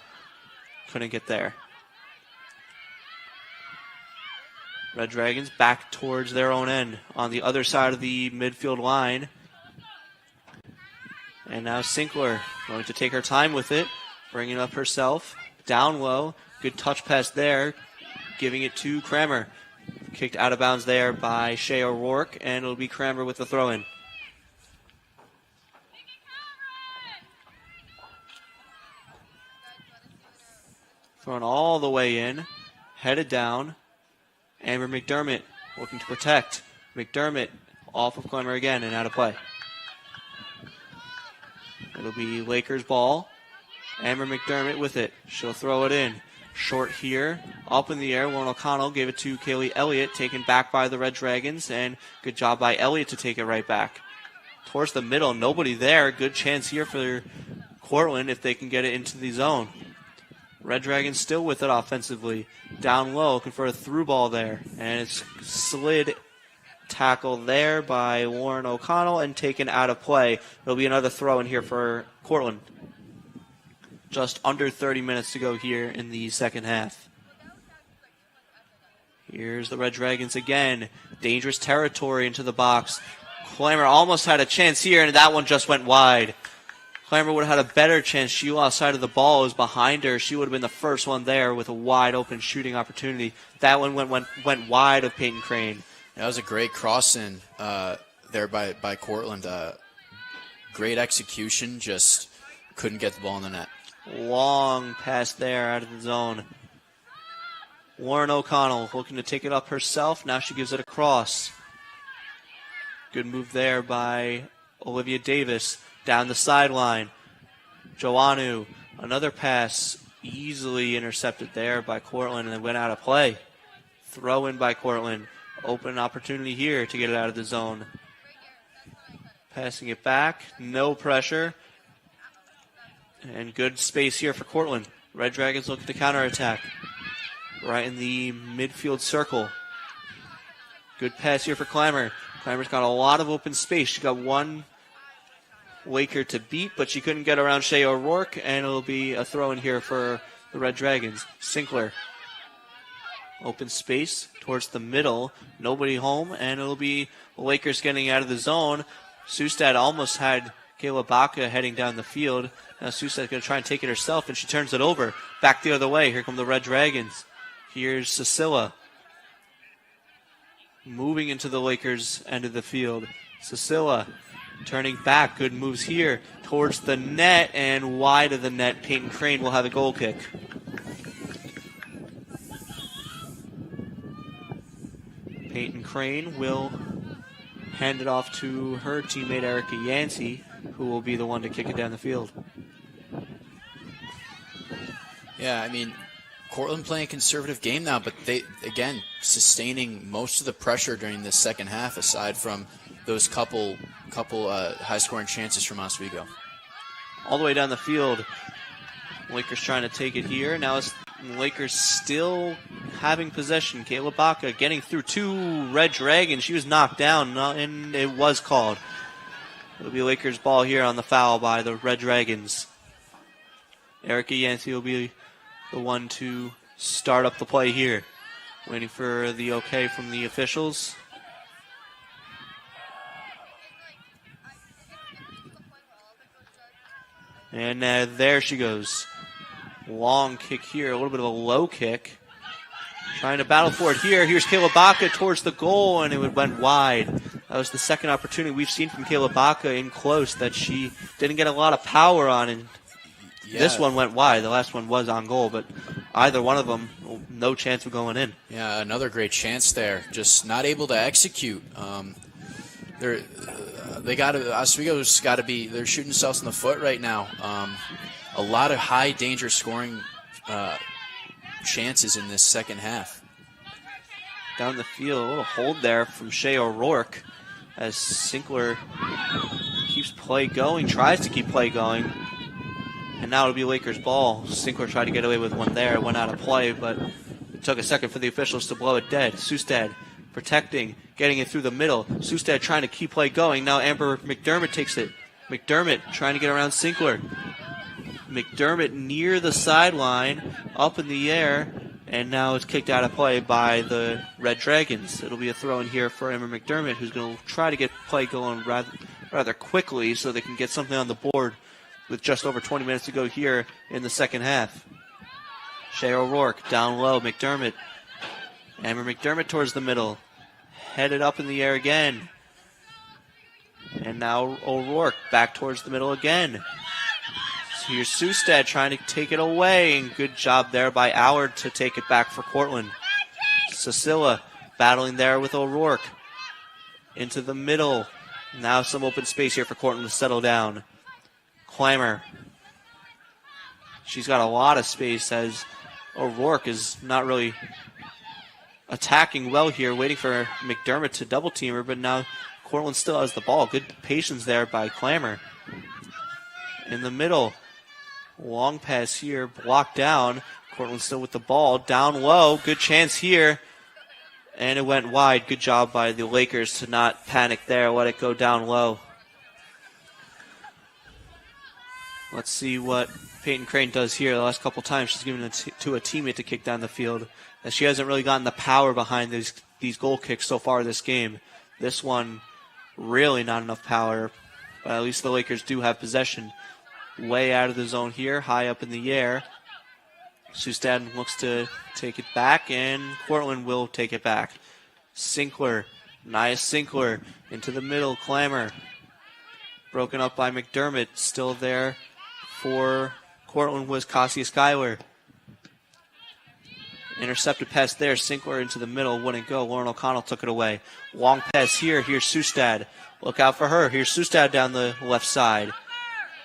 couldn't get there. Red Dragons back towards their own end on the other side of the midfield line. And now Sinkler going to take her time with it, bringing it up herself. Down low. Good touch pass there. Giving it to Kramer. Kicked out of bounds there by Shea O'Rourke, and it'll be Kramer with the throw-in. Thrown all the way in. Headed down. Amber McDermott looking to protect. McDermott off of Clemmer again and out of play. It'll be Lakers ball. Amber McDermott with it. She'll throw it in. Short here. Up in the air. Lauren O'Connell gave it to Kaylee Elliott. Taken back by the Red Dragons. And good job by Elliott to take it right back. Towards the middle. Nobody there. Good chance here for Cortland if they can get it into the zone. Red Dragons still with it offensively. Down low. Looking for a through ball there. And it's slid tackle there by Lauren O'Connell and taken out of play. It'll be another throw in here for Cortland. Just under 30 minutes to go here in the second half. Here's the Red Dragons again. Dangerous territory into the box. Clammer almost had a chance here, and that one just went wide. Clammer would have had a better chance. She lost sight of the ball. It was behind her. She would have been the first one there with a wide open shooting opportunity. That one went wide of Peyton Crane. That was a great cross in there by Cortland. Great execution, just couldn't get the ball in the net. Long pass there out of the zone. Lauren O'Connell looking to take it up herself. Now she gives it across. Good move there by Olivia Davis down the sideline. Joannou, another pass easily intercepted there by Cortland and then went out of play. Throw in by Cortland. Open opportunity here to get it out of the zone. Passing it back. No pressure. And good space here for Cortland. Red Dragons looking to counterattack. Right in the midfield circle. Good pass here for Clammer. Clammer's got a lot of open space. She got one Laker to beat, but she couldn't get around Shea O'Rourke, and it'll be a throw in here for the Red Dragons. Sinclair. Open space towards the middle. Nobody home, and it'll be the Lakers getting out of the zone. Sustad almost had Kayla Baca heading down the field. Now Sustad's going to try and take it herself, and she turns it over. Back the other way. Here come the Red Dragons. Here's Cecilia. Moving into the Lakers' end of the field. Cecilia turning back. Good moves here towards the net and wide of the net. Peyton Crane will have a goal kick. Peyton Crane will hand it off to her teammate Erica Yancey, who will be the one to kick it down the field. Yeah, I mean, Cortland playing a conservative game now, but they, again, sustaining most of the pressure during the second half, aside from those couple high-scoring chances from Oswego. All the way down the field, Lakers trying to take it here. Now it's Lakers still having possession. Kayla Baca getting through two Red Dragons. She was knocked down, and it was called. It'll be Lakers ball here on the foul by the Red Dragons. Erica Yancey will be the one to start up the play here. Waiting for the okay from the officials. And there she goes. Long kick here, a little bit of a low kick. Trying to battle for it here. Here's Kayla Baca towards the goal, and it went wide. That was the second opportunity we've seen from Kayla Baca in close that she didn't get a lot of power on, and this one went wide. The last one was on goal, but either one of them, no chance of going in. Yeah, another great chance there. Just not able to execute. Oswego's got to be. They're shooting themselves in the foot right now. A lot of high danger scoring chances in this second half. Down the field, a little hold there from Shea O'Rourke as Sinclair keeps play going, tries to keep play going. And now it'll be Lakers ball. Sinclair tried to get away with one there. It went out of play, but it took a second for the officials to blow it dead. Sustad protecting, getting it through the middle. Sustad trying to keep play going. Now Amber McDermott takes it. McDermott trying to get around Sinclair. McDermott near the sideline, up in the air, and now it's kicked out of play by the Red Dragons. It'll be a throw in here for Amber McDermott, who's going to try to get play going rather quickly so they can get something on the board with just over 20 minutes to go here in the second half. Shea O'Rourke down low, McDermott. Amber McDermott towards the middle. Headed up in the air again. And now O'Rourke back towards the middle again. So here's Sustad trying to take it away, and good job there by Howard to take it back for Cortland. Cecilia battling there with O'Rourke. Into the middle. Now some open space here for Cortland to settle down. Clymer. She's got a lot of space as O'Rourke is not really attacking well here, waiting for McDermott to double team her, but now Cortland still has the ball. Good patience there by Clymer. In the middle. Long pass here, blocked down. Cortland still with the ball. Down low. Good chance here. And it went wide. Good job by the Lakers to not panic there. Let it go down low. Let's see what Peyton Crane does here. The last couple times she's given it to a teammate to kick down the field. As she hasn't really gotten the power behind these goal kicks so far this game. This one, really not enough power. But at least the Lakers do have possession. Way out of the zone here, high up in the air. Sustad looks to take it back, and Cortland will take it back. Sinkler, Nia Sinkler, into the middle, Clymer. Broken up by McDermott, still there for Cortland was Cassia Schuyler. Intercepted pass there, Sinkler into the middle, wouldn't go. Lauren O'Connell took it away. Long pass here, here's Sustad. Look out for her, here's Sustad down the left side.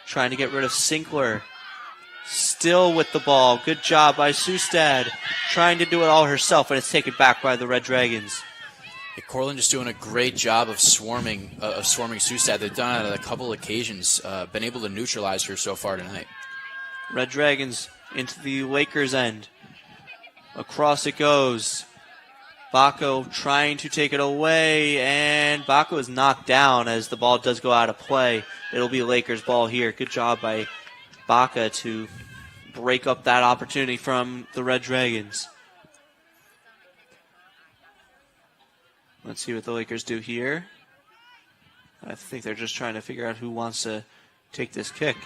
Trying to get rid of Sinkler. Still with the ball. Good job by Sustad. Trying to do it all herself, and it's taken back by the Red Dragons. Yeah, Cortland just doing a great job of swarming Sustad. They've done it on a couple occasions. Been able to neutralize her so far tonight. Red Dragons into the Lakers' end. Across it goes. Baco trying to take it away, and Baco is knocked down as the ball does go out of play. It'll be Lakers' ball here. Good job by Baca to break up that opportunity from the Red Dragons. Let's see what the Lakers do here. I think they're just trying to figure out who wants to take this kick.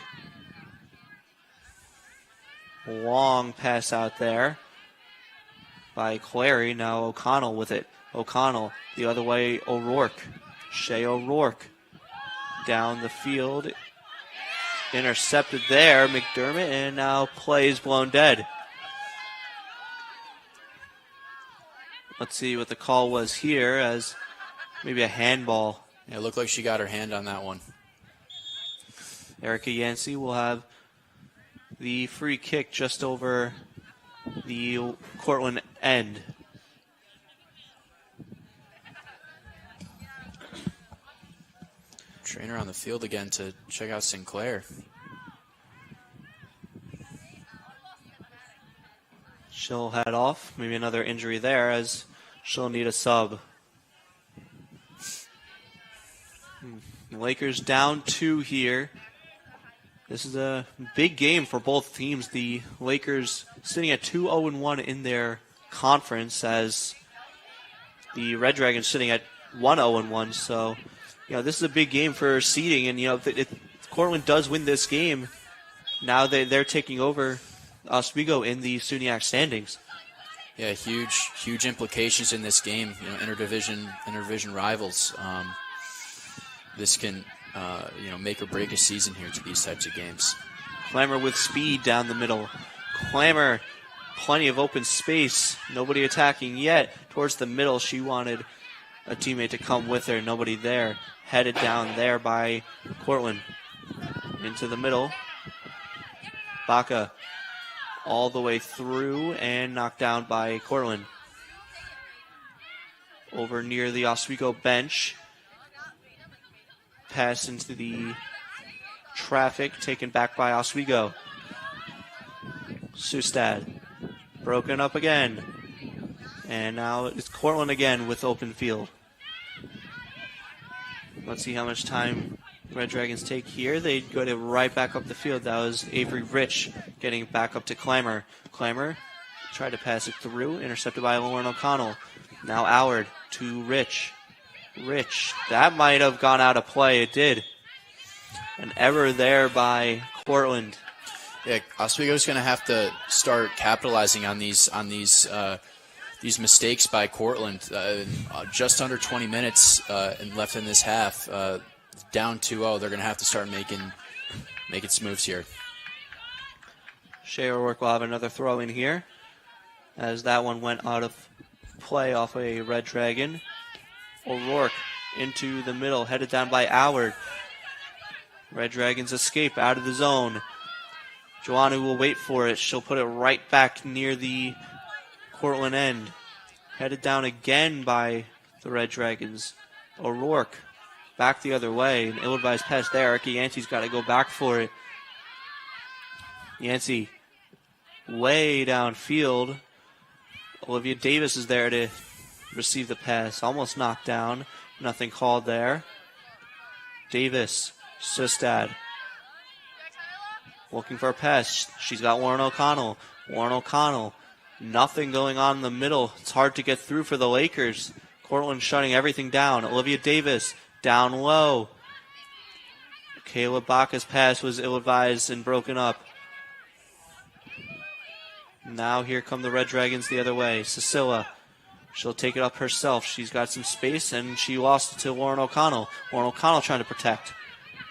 Long pass out there by Clary. Now O'Connell with it. O'Connell the other way, O'Rourke. Shea O'Rourke down the field. Intercepted there, McDermott, and now play is blown dead. Let's see what the call was here, as maybe a handball. Yeah, it looked like she got her hand on that one. Erica Yancey will have the free kick just over the Cortland end. Trainer on the field again to check out Sinclair. She'll head off. Maybe another injury there, as she'll need a sub. Lakers down 2 here. This is a big game for both teams. The Lakers sitting at 2-0-1 in their conference, as the Red Dragons sitting at 1-0-1. So, this is a big game for seeding. And, if Cortland does win this game, now they're taking over Oswego in the SUNY standings. Yeah, huge implications in this game. Interdivision rivals. This can, make or break a season here to these types of games. Clymer with speed down the middle. Clymer, plenty of open space. Nobody attacking yet. Towards the middle, she wanted a teammate to come with her. Nobody there. Headed down there by Cortland. Into the middle. Baca all the way through and knocked down by Cortland. Over near the Oswego bench. Pass into the traffic, taken back by Oswego. Sustad, broken up again. And now it's Cortland again with open field. Let's see how much time Red Dragons take here. They go to right back up the field. That was Avery Rich getting back up to Clymer. Clymer tried to pass it through, intercepted by Lauren O'Connell. Now Howard to Rich. Rich, that might have gone out of play. It did. An error there by Cortland. Yeah, Oswego's going to have to start capitalizing on these mistakes by Cortland. Just under 20 minutes left in this half. Down 2-0. They're going to have to start making some moves here. Shea O'Rourke will have another throw in here, as that one went out of play off a Red Dragon. O'Rourke into the middle, headed down by Howard. Red Dragons escape out of the zone. Joannou will wait for it. She'll put it right back near the Cortland end. Headed down again by the Red Dragons. O'Rourke back the other way. An ill-advised pass there. Erica Yancey's got to go back for it. Yancey way downfield. Olivia Davis is there to receive the pass. Almost knocked down. Nothing called there. Davis, Sustad. Looking for a pass. She's got Lauren O'Connell. Lauren O'Connell. Nothing going on in the middle. It's hard to get through for the Lakers. Cortland shutting everything down. Olivia Davis down low. Kayla Baca's pass was ill-advised and broken up. Now here come the Red Dragons the other way. Cecilia. She'll take it up herself. She's got some space, and she lost it to Lauren O'Connell. Lauren O'Connell trying to protect.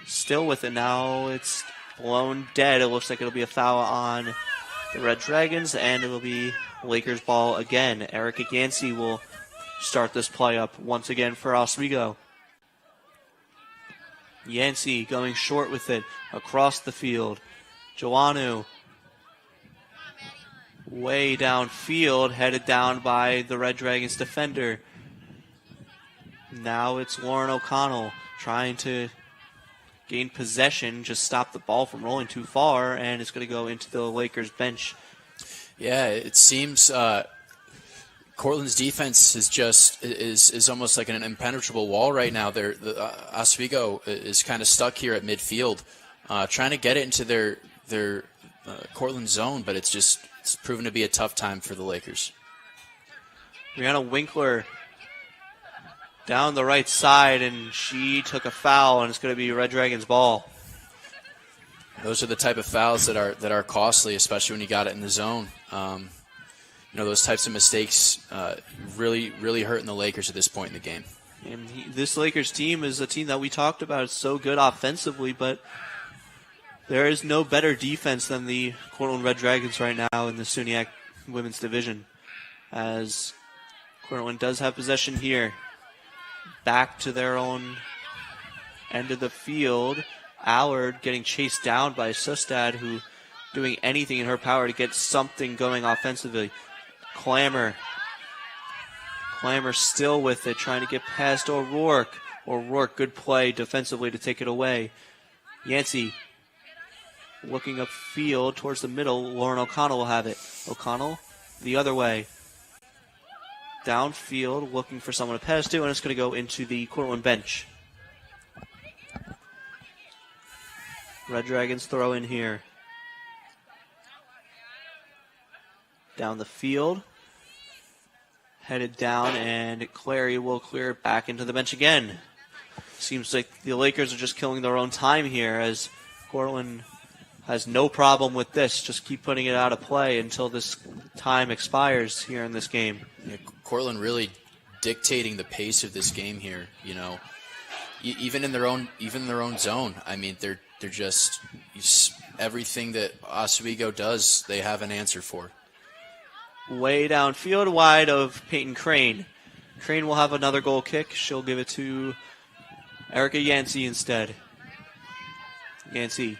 Still with it now. It's blown dead. It looks like it'll be a foul on the Red Dragons, and it will be Lakers ball again. Erica Yancey will start this play up once again for Oswego. Yancey going short with it across the field. Joannou way downfield, headed down by the Red Dragons defender. Now it's Lauren O'Connell trying to gain possession, just stop the ball from rolling too far, and it's going to go into the Lakers bench. Yeah, it seems Cortland's defense is almost like an impenetrable wall right now. Oswego is kind of stuck here at midfield, trying to get it into their Cortland zone, but it's proven to be a tough time for the Lakers. Brianna Winkler down the right side, and she took a foul, and it's going to be Red Dragons ball. Those are the type of fouls that are costly, especially when you got it in the zone. Those types of mistakes really hurting the Lakers at this point in the game. And this Lakers team is a team that we talked about. It's so good offensively, but there is no better defense than the Cortland Red Dragons right now in the SUNY women's division, as Cortland does have possession here. Back to their own end of the field. Allard getting chased down by Sustad, who doing anything in her power to get something going offensively. Clamor still with it, trying to get past O'Rourke. O'Rourke, good play defensively to take it away. Yancey looking upfield towards the middle. Lauren O'Connell will have it. O'Connell the other way. Downfield, looking for someone to pass to, and it's going to go into the Cortland bench. Red Dragons throw in here. Down the field. Headed down, and Clary will clear it back into the bench again. Seems like the Lakers are just killing their own time here, as Cortland has no problem with this. Just keep putting it out of play until this time expires here in this game. Yeah, Cortland really dictating the pace of this game here. Even in their own zone. I mean, they're just everything that Oswego does, they have an answer for. Way downfield, wide of Peyton Crane. Crane will have another goal kick. She'll give it to Erica Yancey instead. Yancey,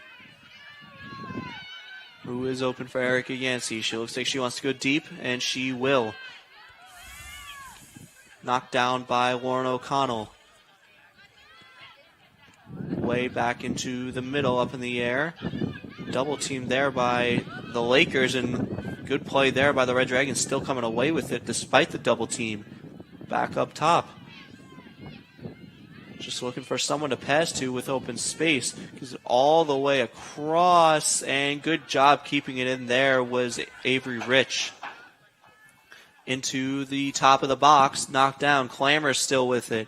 who is open for Erica Yancey. She looks like she wants to go deep, and she will. Knocked down by Lauren O'Connell. Way back into the middle, up in the air. Double team there by the Lakers, and good play there by the Red Dragons, still coming away with it despite the double team. Back up top. Just looking for someone to pass to with open space. Because all the way across, and good job keeping it in there was Avery Rich. Into the top of the box, knocked down. Clamor still with it.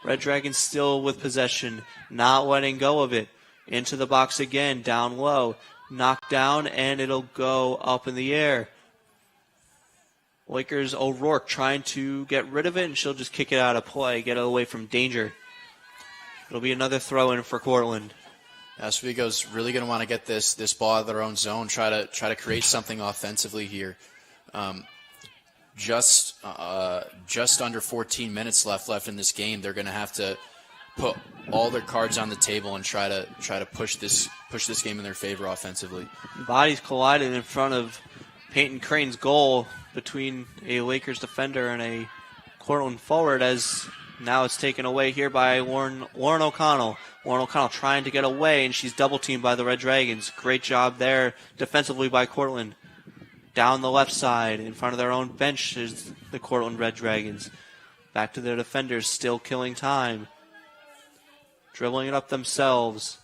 Red Dragons still with possession, not letting go of it. Into the box again, down low. Knocked down, and it'll go up in the air. Lakers O'Rourke trying to get rid of it, and she'll just kick it out of play, get it away from danger. It'll be another throw-in for Cortland. Oswego's really going to want to get this ball out of their own zone, try to create something offensively here. Just under 14 minutes left in this game. They're going to have to put all their cards on the table and try to push this game in their favor offensively. Bodies collided in front of Peyton Crane's goal between a Lakers defender and a Cortland forward, as now it's taken away here by Lauren O'Connell. Lauren O'Connell trying to get away, and she's double-teamed by the Red Dragons. Great job there defensively by Cortland. Down the left side, in front of their own bench, is the Cortland Red Dragons. Back to their defenders, still killing time. Dribbling it up themselves.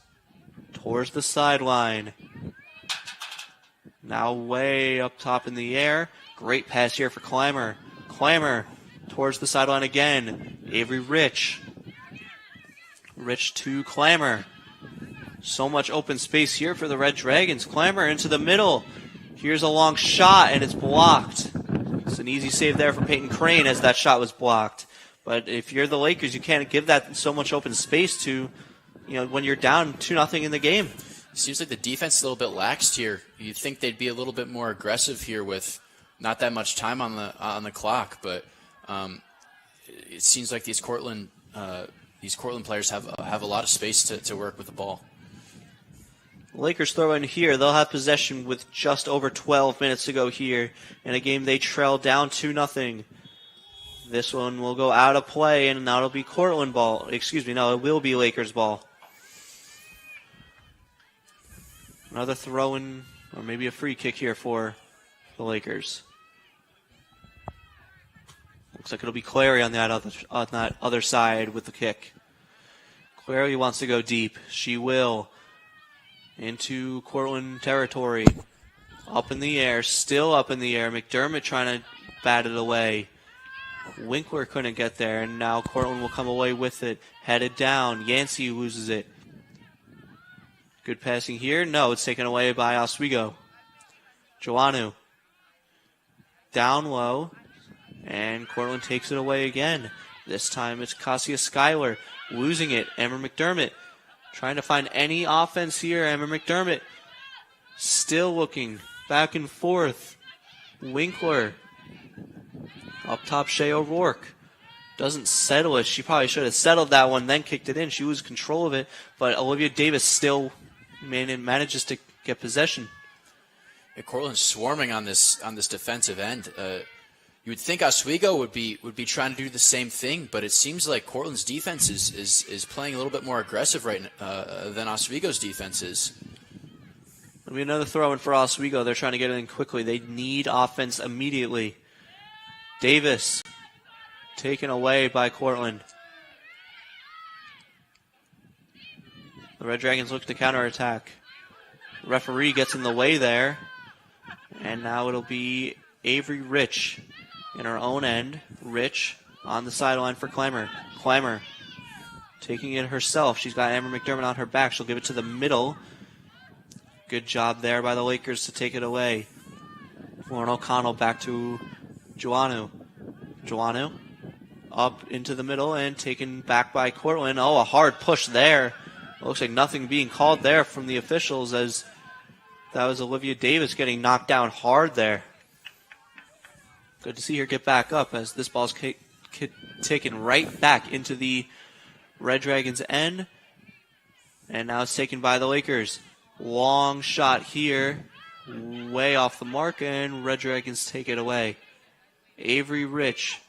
Towards the sideline. Now way up top in the air. Great pass here for Clammer. Clammer towards the sideline again. Avery Rich. Rich to Clammer. So much open space here for the Red Dragons. Clammer into the middle. Here's a long shot, and it's blocked. It's an easy save there for Peyton Crane as that shot was blocked. But if you're the Lakers, you can't give that so much open space to, when you're down 2-0 in the game. Seems like the defense is a little bit laxed here. You'd think they'd be a little bit more aggressive here with not that much time on the clock, but it seems like these Cortland players have a lot of space to work with the ball. Lakers throw in here. They'll have possession with just over 12 minutes to go here in a game they trail down 2-0. This one will go out of play, and now it'll be Cortland ball. Excuse me, no, it will be Lakers ball. Another throw-in, or maybe a free kick here for the Lakers. Looks like it'll be Clary on that other side with the kick. Clary wants to go deep. She will. Into Cortland territory. Up in the air, still up in the air. McDermott trying to bat it away. Winkler couldn't get there, and now Cortland will come away with it. Headed down. Yancey loses it. Good passing here. No, it's taken away by Oswego. Joannou. Down low. And Cortland takes it away again. This time it's Cassia Schuyler losing it. Emma McDermott trying to find any offense here. Emma McDermott still looking back and forth. Winkler. Up top, Shea O'Rourke. Doesn't settle it. She probably should have settled that one, then kicked it in. She was in control of it, but Olivia Davis still manages to get possession. Yeah, Cortland's swarming on this defensive end. You would think Oswego would be trying to do the same thing, but it seems like Cortland's defense is playing a little bit more aggressive than Oswego's defense is. There'll be another throw in for Oswego. They're trying to get it in quickly. They need offense immediately. Davis taken away by Cortland. The Red Dragons look to counterattack. Referee gets in the way there. And now it'll be Avery Rich in her own end. Rich on the sideline for Clammer. Clammer taking it herself. She's got Amber McDermott on her back. She'll give it to the middle. Good job there by the Lakers to take it away. Lauren O'Connell back to Joannou. Joannou up into the middle and taken back by Cortland. Oh, a hard push there. Looks like nothing being called there from the officials, as that was Olivia Davis getting knocked down hard there. Good to see her get back up as this ball's taken right back into the Red Dragons' end. And now it's taken by the Lakers. Long shot here. Way off the mark, and Red Dragons take it away. Avery Rich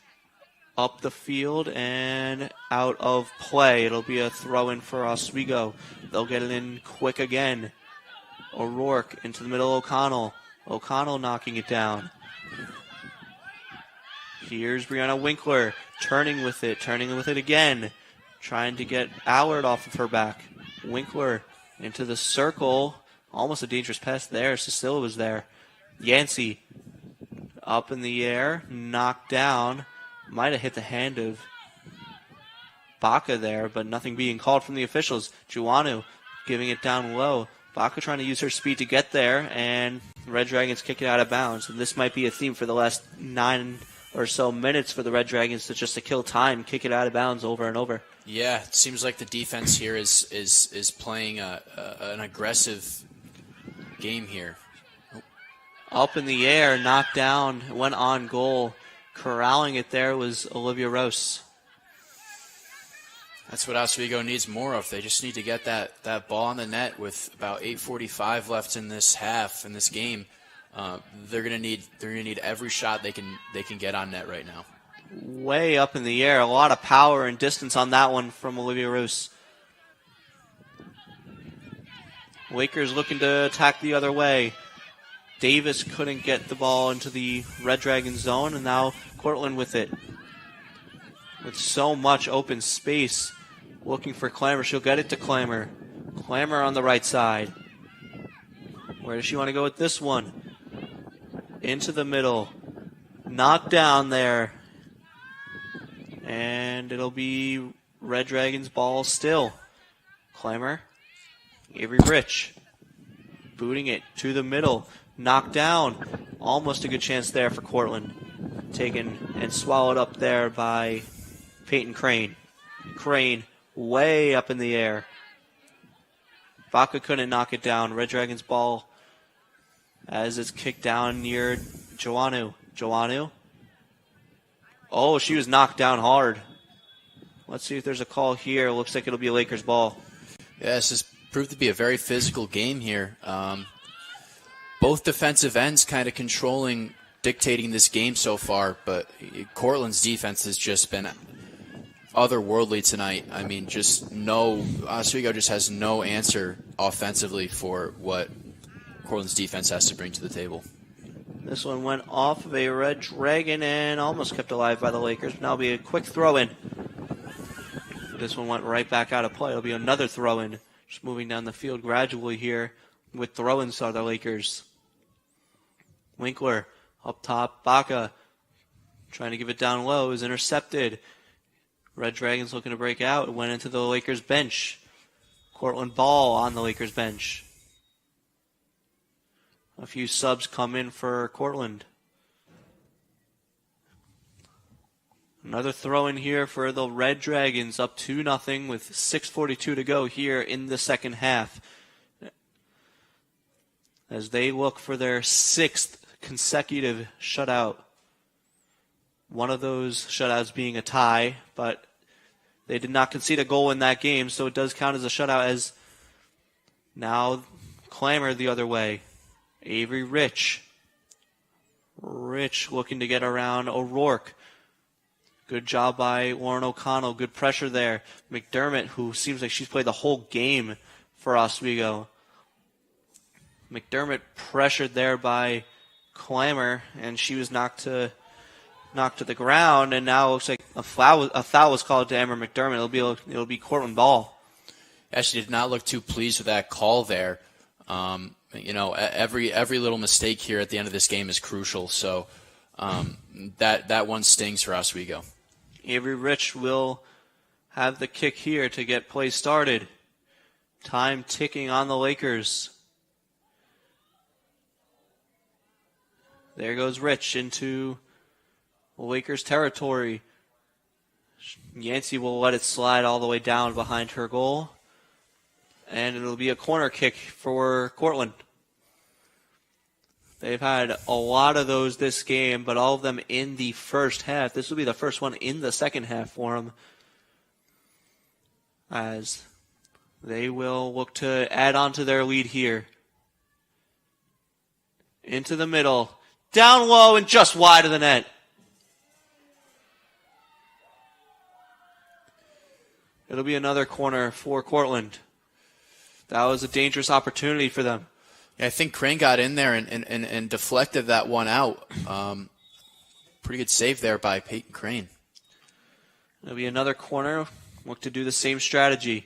up the field and out of play. It'll be a throw-in for Oswego. They'll get it in quick again. O'Rourke into the middle, O'Connell. O'Connell knocking it down. Here's Brianna Winkler turning with it again. Trying to get Allard off of her back. Winkler into the circle. Almost a dangerous pass there. Cecilia was there. Yancey up in the air. Knocked down. Might have hit the hand of Baca there, but nothing being called from the officials. Joannou giving it down low. Baca trying to use her speed to get there, and Red Dragons kick it out of bounds. And this might be a theme for the last 9 or so minutes for the Red Dragons to kill time, kick it out of bounds over and over. Yeah, it seems like the defense here is playing an aggressive game here. Up in the air, knocked down, went on goal. Corralling it there was Olivia Rose. That's what Oswego needs more of. They just need to get that ball on the net with about 8:45 left in this half, in this game. They're gonna need every shot they can get on net right now. Way up in the air, a lot of power and distance on that one from Olivia Rose. Lakers looking to attack the other way. Davis couldn't get the ball into the Red Dragon zone, and now Cortland with it. With so much open space, looking for Clammer. She'll get it to Clammer. Clammer on the right side. Where does she want to go with this one? Into the middle. Knocked down there. And it'll be Red Dragon's ball still. Clammer. Avery Rich. Booting it to the middle. Knocked down. Almost a good chance there for Cortland. Taken and swallowed up there by Peyton Crane. Crane way up in the air. Baca couldn't knock it down. Red Dragon's ball as it's kicked down near Joannou. Joannou. Oh, she was knocked down hard. Let's see if there's a call here. Looks like it'll be a Lakers ball. Yeah, this has proved to be a very physical game here. Both defensive ends kind of dictating this game so far, but Cortland's defense has just been otherworldly tonight. I mean, Oswego just has no answer offensively for what Cortland's defense has to bring to the table. This one went off of a Red Dragon and almost kept alive by the Lakers. Now it'll be a quick throw-in. This one went right back out of play. It'll be another throw-in. Just moving down the field gradually here with throw-ins are the Lakers. Winkler up top. Baca trying to give it down low. Is intercepted. Red Dragons looking to break out. It went into the Lakers bench. Cortland ball on the Lakers bench. A few subs come in for Cortland. Another throw in here for the Red Dragons, up 2-0 with 6:42 to go here in the second half. As they look for their 6th consecutive shutout. One of those shutouts being a tie, but they did not concede a goal in that game, so it does count as a shutout. As now Clammer the other way. Avery Rich. Rich looking to get around O'Rourke. Good job by Lauren O'Connell. Good pressure there. McDermott, who seems like she's played the whole game for Oswego. McDermott pressured there by Clammer, and she was knocked to the ground, and now it looks like a foul was called to Amber McDermott. It'll be Cortland ball. Actually, did not look too pleased with that call there. Every little mistake here at the end of this game is crucial. So that one stings for Oswego. Avery Rich will have the kick here to get play started. Time ticking on the Lakers. There goes Rich into Lakers territory. Yancey will let it slide all the way down behind her goal. And it'll be a corner kick for Cortland. They've had a lot of those this game, but all of them in the first half. This will be the first one in the second half for them. As they will look to add on to their lead here. Into the middle. Down low and just wide of the net. It'll be another corner for Cortland. That was a dangerous opportunity for them. Yeah, I think Crane got in there and deflected that one out. Pretty good save there by Peyton Crane. It'll be another corner. Look to do the same strategy.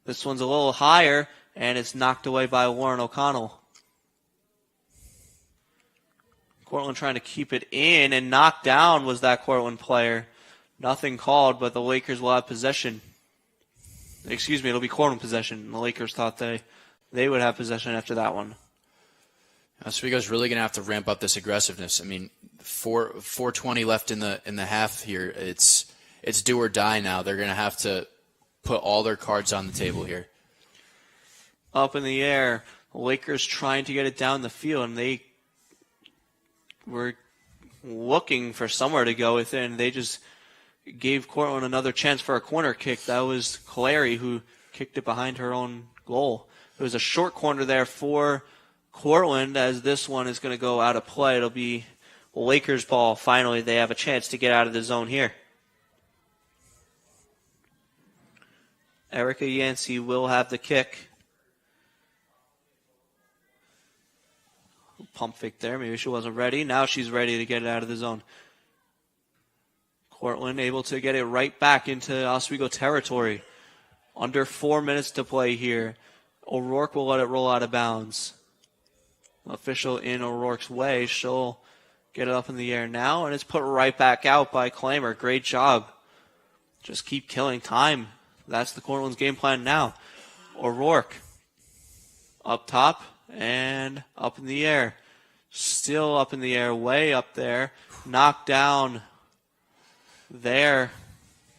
This one's a little higher, and it's knocked away by Lauren O'Connell. Cortland trying to keep it in, and knocked down was that Cortland player. Nothing called, but the Lakers will have possession. It'll be Cortland possession. The Lakers thought they would have possession after that one. Oswego's really going to have to ramp up this aggressiveness. I mean, 4:20 left in the half here. It's do or die now. They're going to have to put all their cards on the table here. Up in the air, the Lakers trying to get it down the field, and they were looking for somewhere to go with it, and they just gave Cortland another chance for a corner kick. That was Clary who kicked it behind her own goal. It was a short corner there for Cortland, as this one is going to go out of play. It'll be Lakers ball. Finally, they have a chance to get out of the zone here. Erica Yancey will have the kick. Pump fake there. Maybe she wasn't ready. Now she's ready to get it out of the zone. Cortland able to get it right back into Oswego territory. Under 4 minutes to play here. O'Rourke will let it roll out of bounds. Official in O'Rourke's way. She'll get it up in the air now, and it's put right back out by Clamer. Great job. Just keep killing time. That's the Cortland's game plan now. O'Rourke up top and up in the air. Still up in the air, way up there. Knocked down. There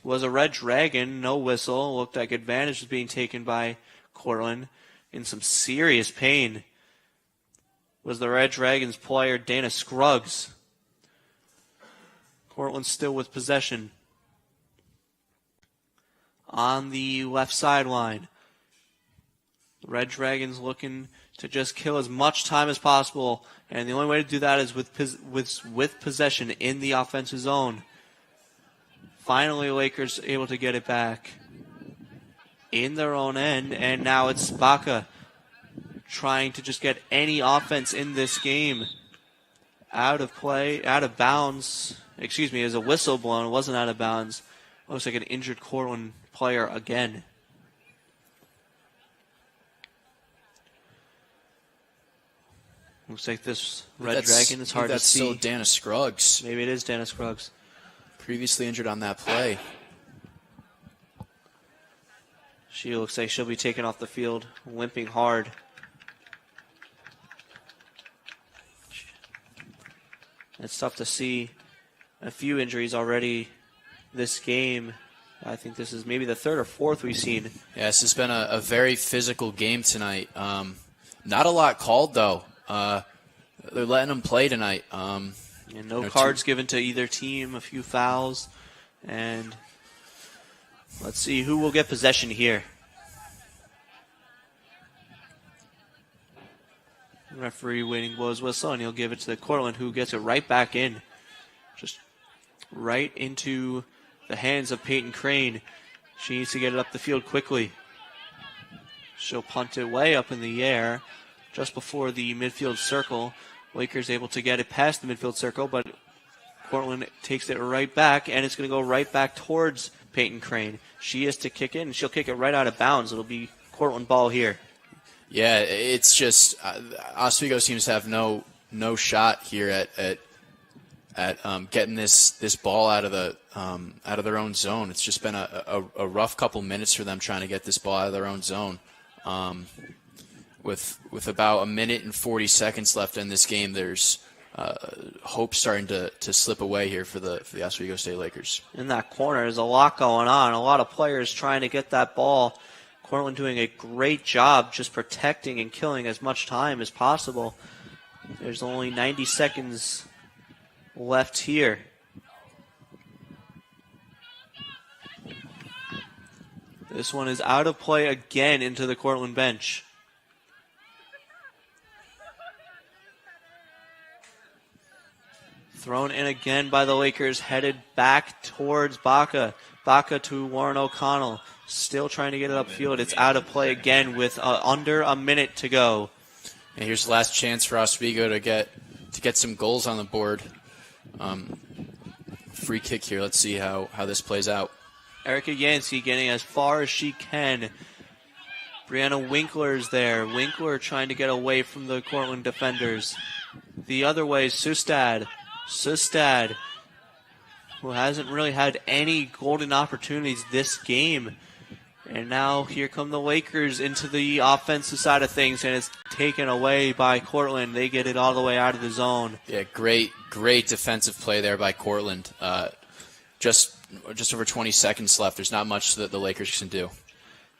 was a red dragon, no whistle. Looked like advantage was being taken by Cortland. In some serious pain was the Red Dragons player Dana Scruggs. Cortland still with possession. On the left sideline, the Red Dragons looking to just kill as much time as possible, and the only way to do that is with possession in the offensive zone. Finally, Lakers able to get it back in their own end, and now it's Baca trying to just get any offense in this game. Out of play, out of bounds. Excuse me, there's a whistle blown. It wasn't out of bounds. Looks like an injured Cortland player again. Looks like this Red Dragon is hard to see. That's still Dana Scruggs. Maybe it is Dana Scruggs. Previously injured on that play. She looks like she'll be taken off the field, limping hard. It's tough to see a few injuries already this game. I think this is maybe the third or fourth we've seen. Yeah, this has been a very physical game tonight. Not a lot called, though. They're letting them play tonight. And no cards given to either team, a few fouls. And let's see who will get possession here. Referee waiting blows whistle, and he'll give it to the Cortland, who gets it right back in. Just right into the hands of Peyton Crane. She needs to get it up the field quickly. She'll punt it way up in the air just before the midfield circle. Lakers able to get it past the midfield circle, but Cortland takes it right back, and it's going to go right back towards Peyton Crane. She is to kick it, and she'll kick it right out of bounds. It'll be Cortland ball here. Yeah, it's just Oswego seems to have no shot here at getting this ball out of their own zone. It's just been a rough couple minutes for them trying to get this ball out of their own zone. With about 1 minute and 40 seconds left in this game, there's hope starting to slip away here for the Oswego State Lakers. In that corner, there's a lot going on. A lot of players trying to get that ball. Cortland doing a great job just protecting and killing as much time as possible. There's only 90 seconds left here. This one is out of play again into the Cortland bench. Thrown in again by the Lakers, headed back towards Baca. Baca to Warren O'Connell. Still trying to get it upfield. It's out of play again with under a minute to go. And here's the last chance for Oswego to get some goals on the board. Free kick here. Let's see how this plays out. Erica Yancey getting as far as she can. Brianna Winkler's there. Winkler trying to get away from the Cortland defenders. The other way is Sustad. Sustad, who hasn't really had any golden opportunities this game. And now here come the Lakers into the offensive side of things, and it's taken away by Cortland. They get it all the way out of the zone. Yeah, great defensive play there by Cortland. Just over 20 seconds left. There's not much that the Lakers can do.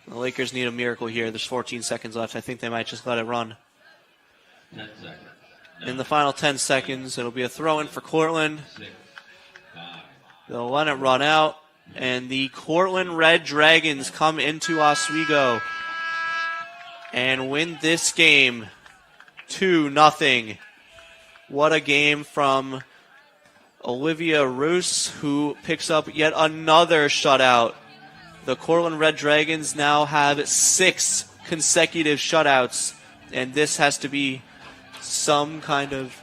The Lakers need a miracle here. There's 14 seconds left. I think they might just let it run. 10 seconds. In the final 10 seconds, it'll be a throw-in for Cortland. 6, 5. They'll let it run out. And the Cortland Red Dragons come into Oswego and win this game 2-0. What a game from Olivia Roos, who picks up yet another shutout. The Cortland Red Dragons now have 6 consecutive shutouts, and this has to be some kind of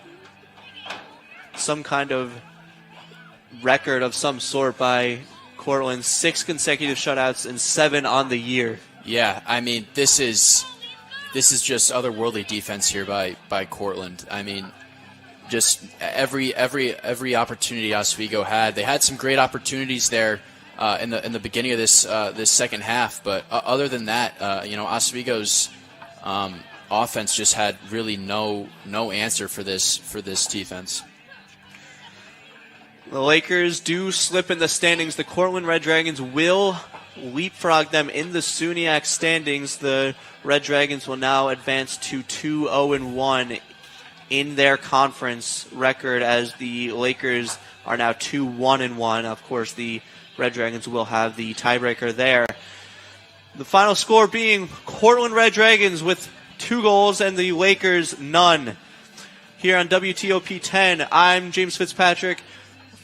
record of some sort by Cortland. 6 consecutive shutouts and 7 on the year. Yeah, I mean, this is just otherworldly defense here by Cortland. I mean, just every opportunity Oswego had. They had some great opportunities there in the beginning of this second half, but other than that, Oswego's offense just had really no answer for this defense. The Lakers do slip in the standings. The Cortland Red Dragons will leapfrog them in the SUNY standings. The Red Dragons will now advance to 2-0-1 in their conference record, as the Lakers are now 2-1-1. Of course, the Red Dragons will have the tiebreaker there. The final score being Cortland Red Dragons with 2 goals and the Lakers none. Here on WTOP 10, I'm James Fitzpatrick.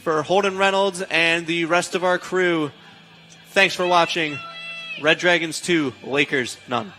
For Holden Reynolds and the rest of our crew, thanks for watching. Red Dragons 2, Lakers none.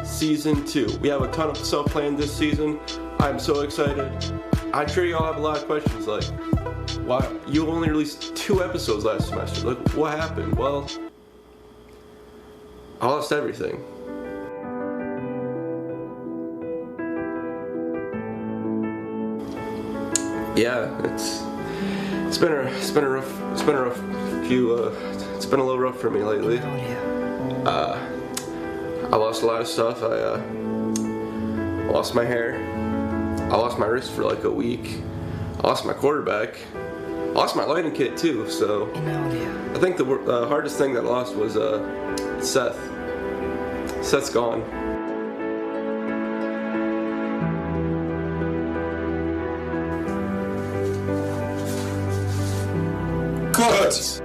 Season 2. We have a ton of stuff planned this season. I'm so excited. I'm sure y'all have a lot of questions like, why you only released 2 episodes last semester? Like, what happened? Well, I lost everything. Yeah, it's been a little rough for me lately. I lost a lot of stuff. I lost my hair. I lost my wrist for like a week. I lost my quarterback. I lost my lighting kit too. So I think the hardest thing that I lost was Seth. Seth's gone. Cut!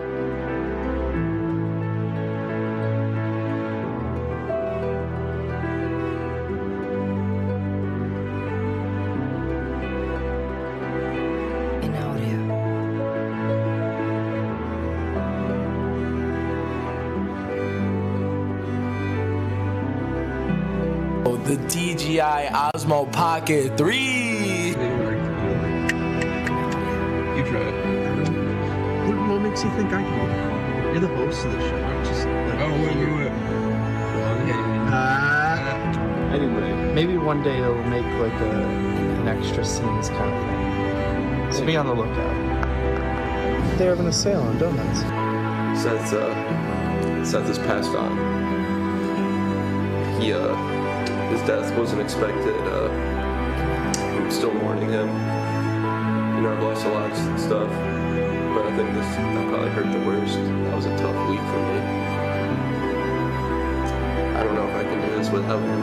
The DJI Osmo Pocket 3. You try it. What makes you think I can? You're the host of the show. I'm just like, Anyway. maybe one day it'll make like an extra scenes kind of thing. So be on the lookout. They're having a sale on donuts. Seth has passed on. His death wasn't expected. I'm still mourning him. You know, I've lost a lot of stuff, but I think that probably hurt the worst. That was a tough week for me. I don't know if I can do this without him.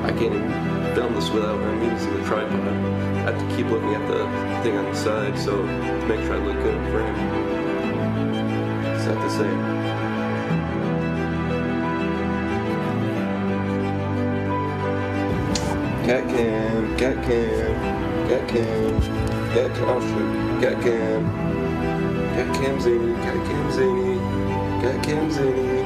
I can't even film this without him. He's in the tripod. I have to keep looking at the thing on the side, so to make sure I look good in frame. It's not the same. Cat cam, cat cam, cat cam, cat cam, oh shoot, cat cam zany, cat cam zany, cat cam zany.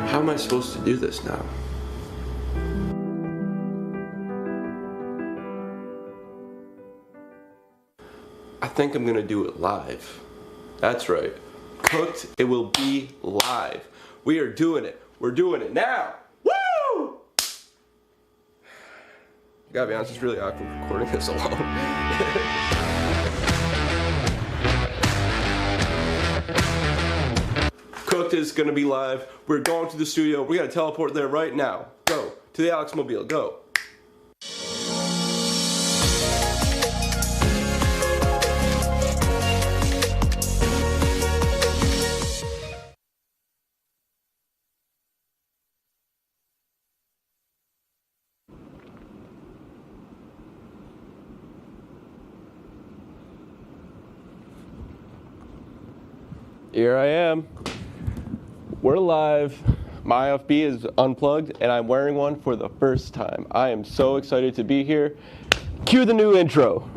How am I supposed to do this now? I think I'm gonna do it live. That's right. Cooked, it will be live. We are doing it. We're doing it now. Woo! Gotta be honest, it's really awkward recording this alone. Cooked is gonna be live. We're going to the studio. We gotta teleport there right now. Go to the Alex Mobile. Go. Here I am. We're live. My IFB is unplugged and I'm wearing one for the first time. I am so excited to be here. Cue the new intro.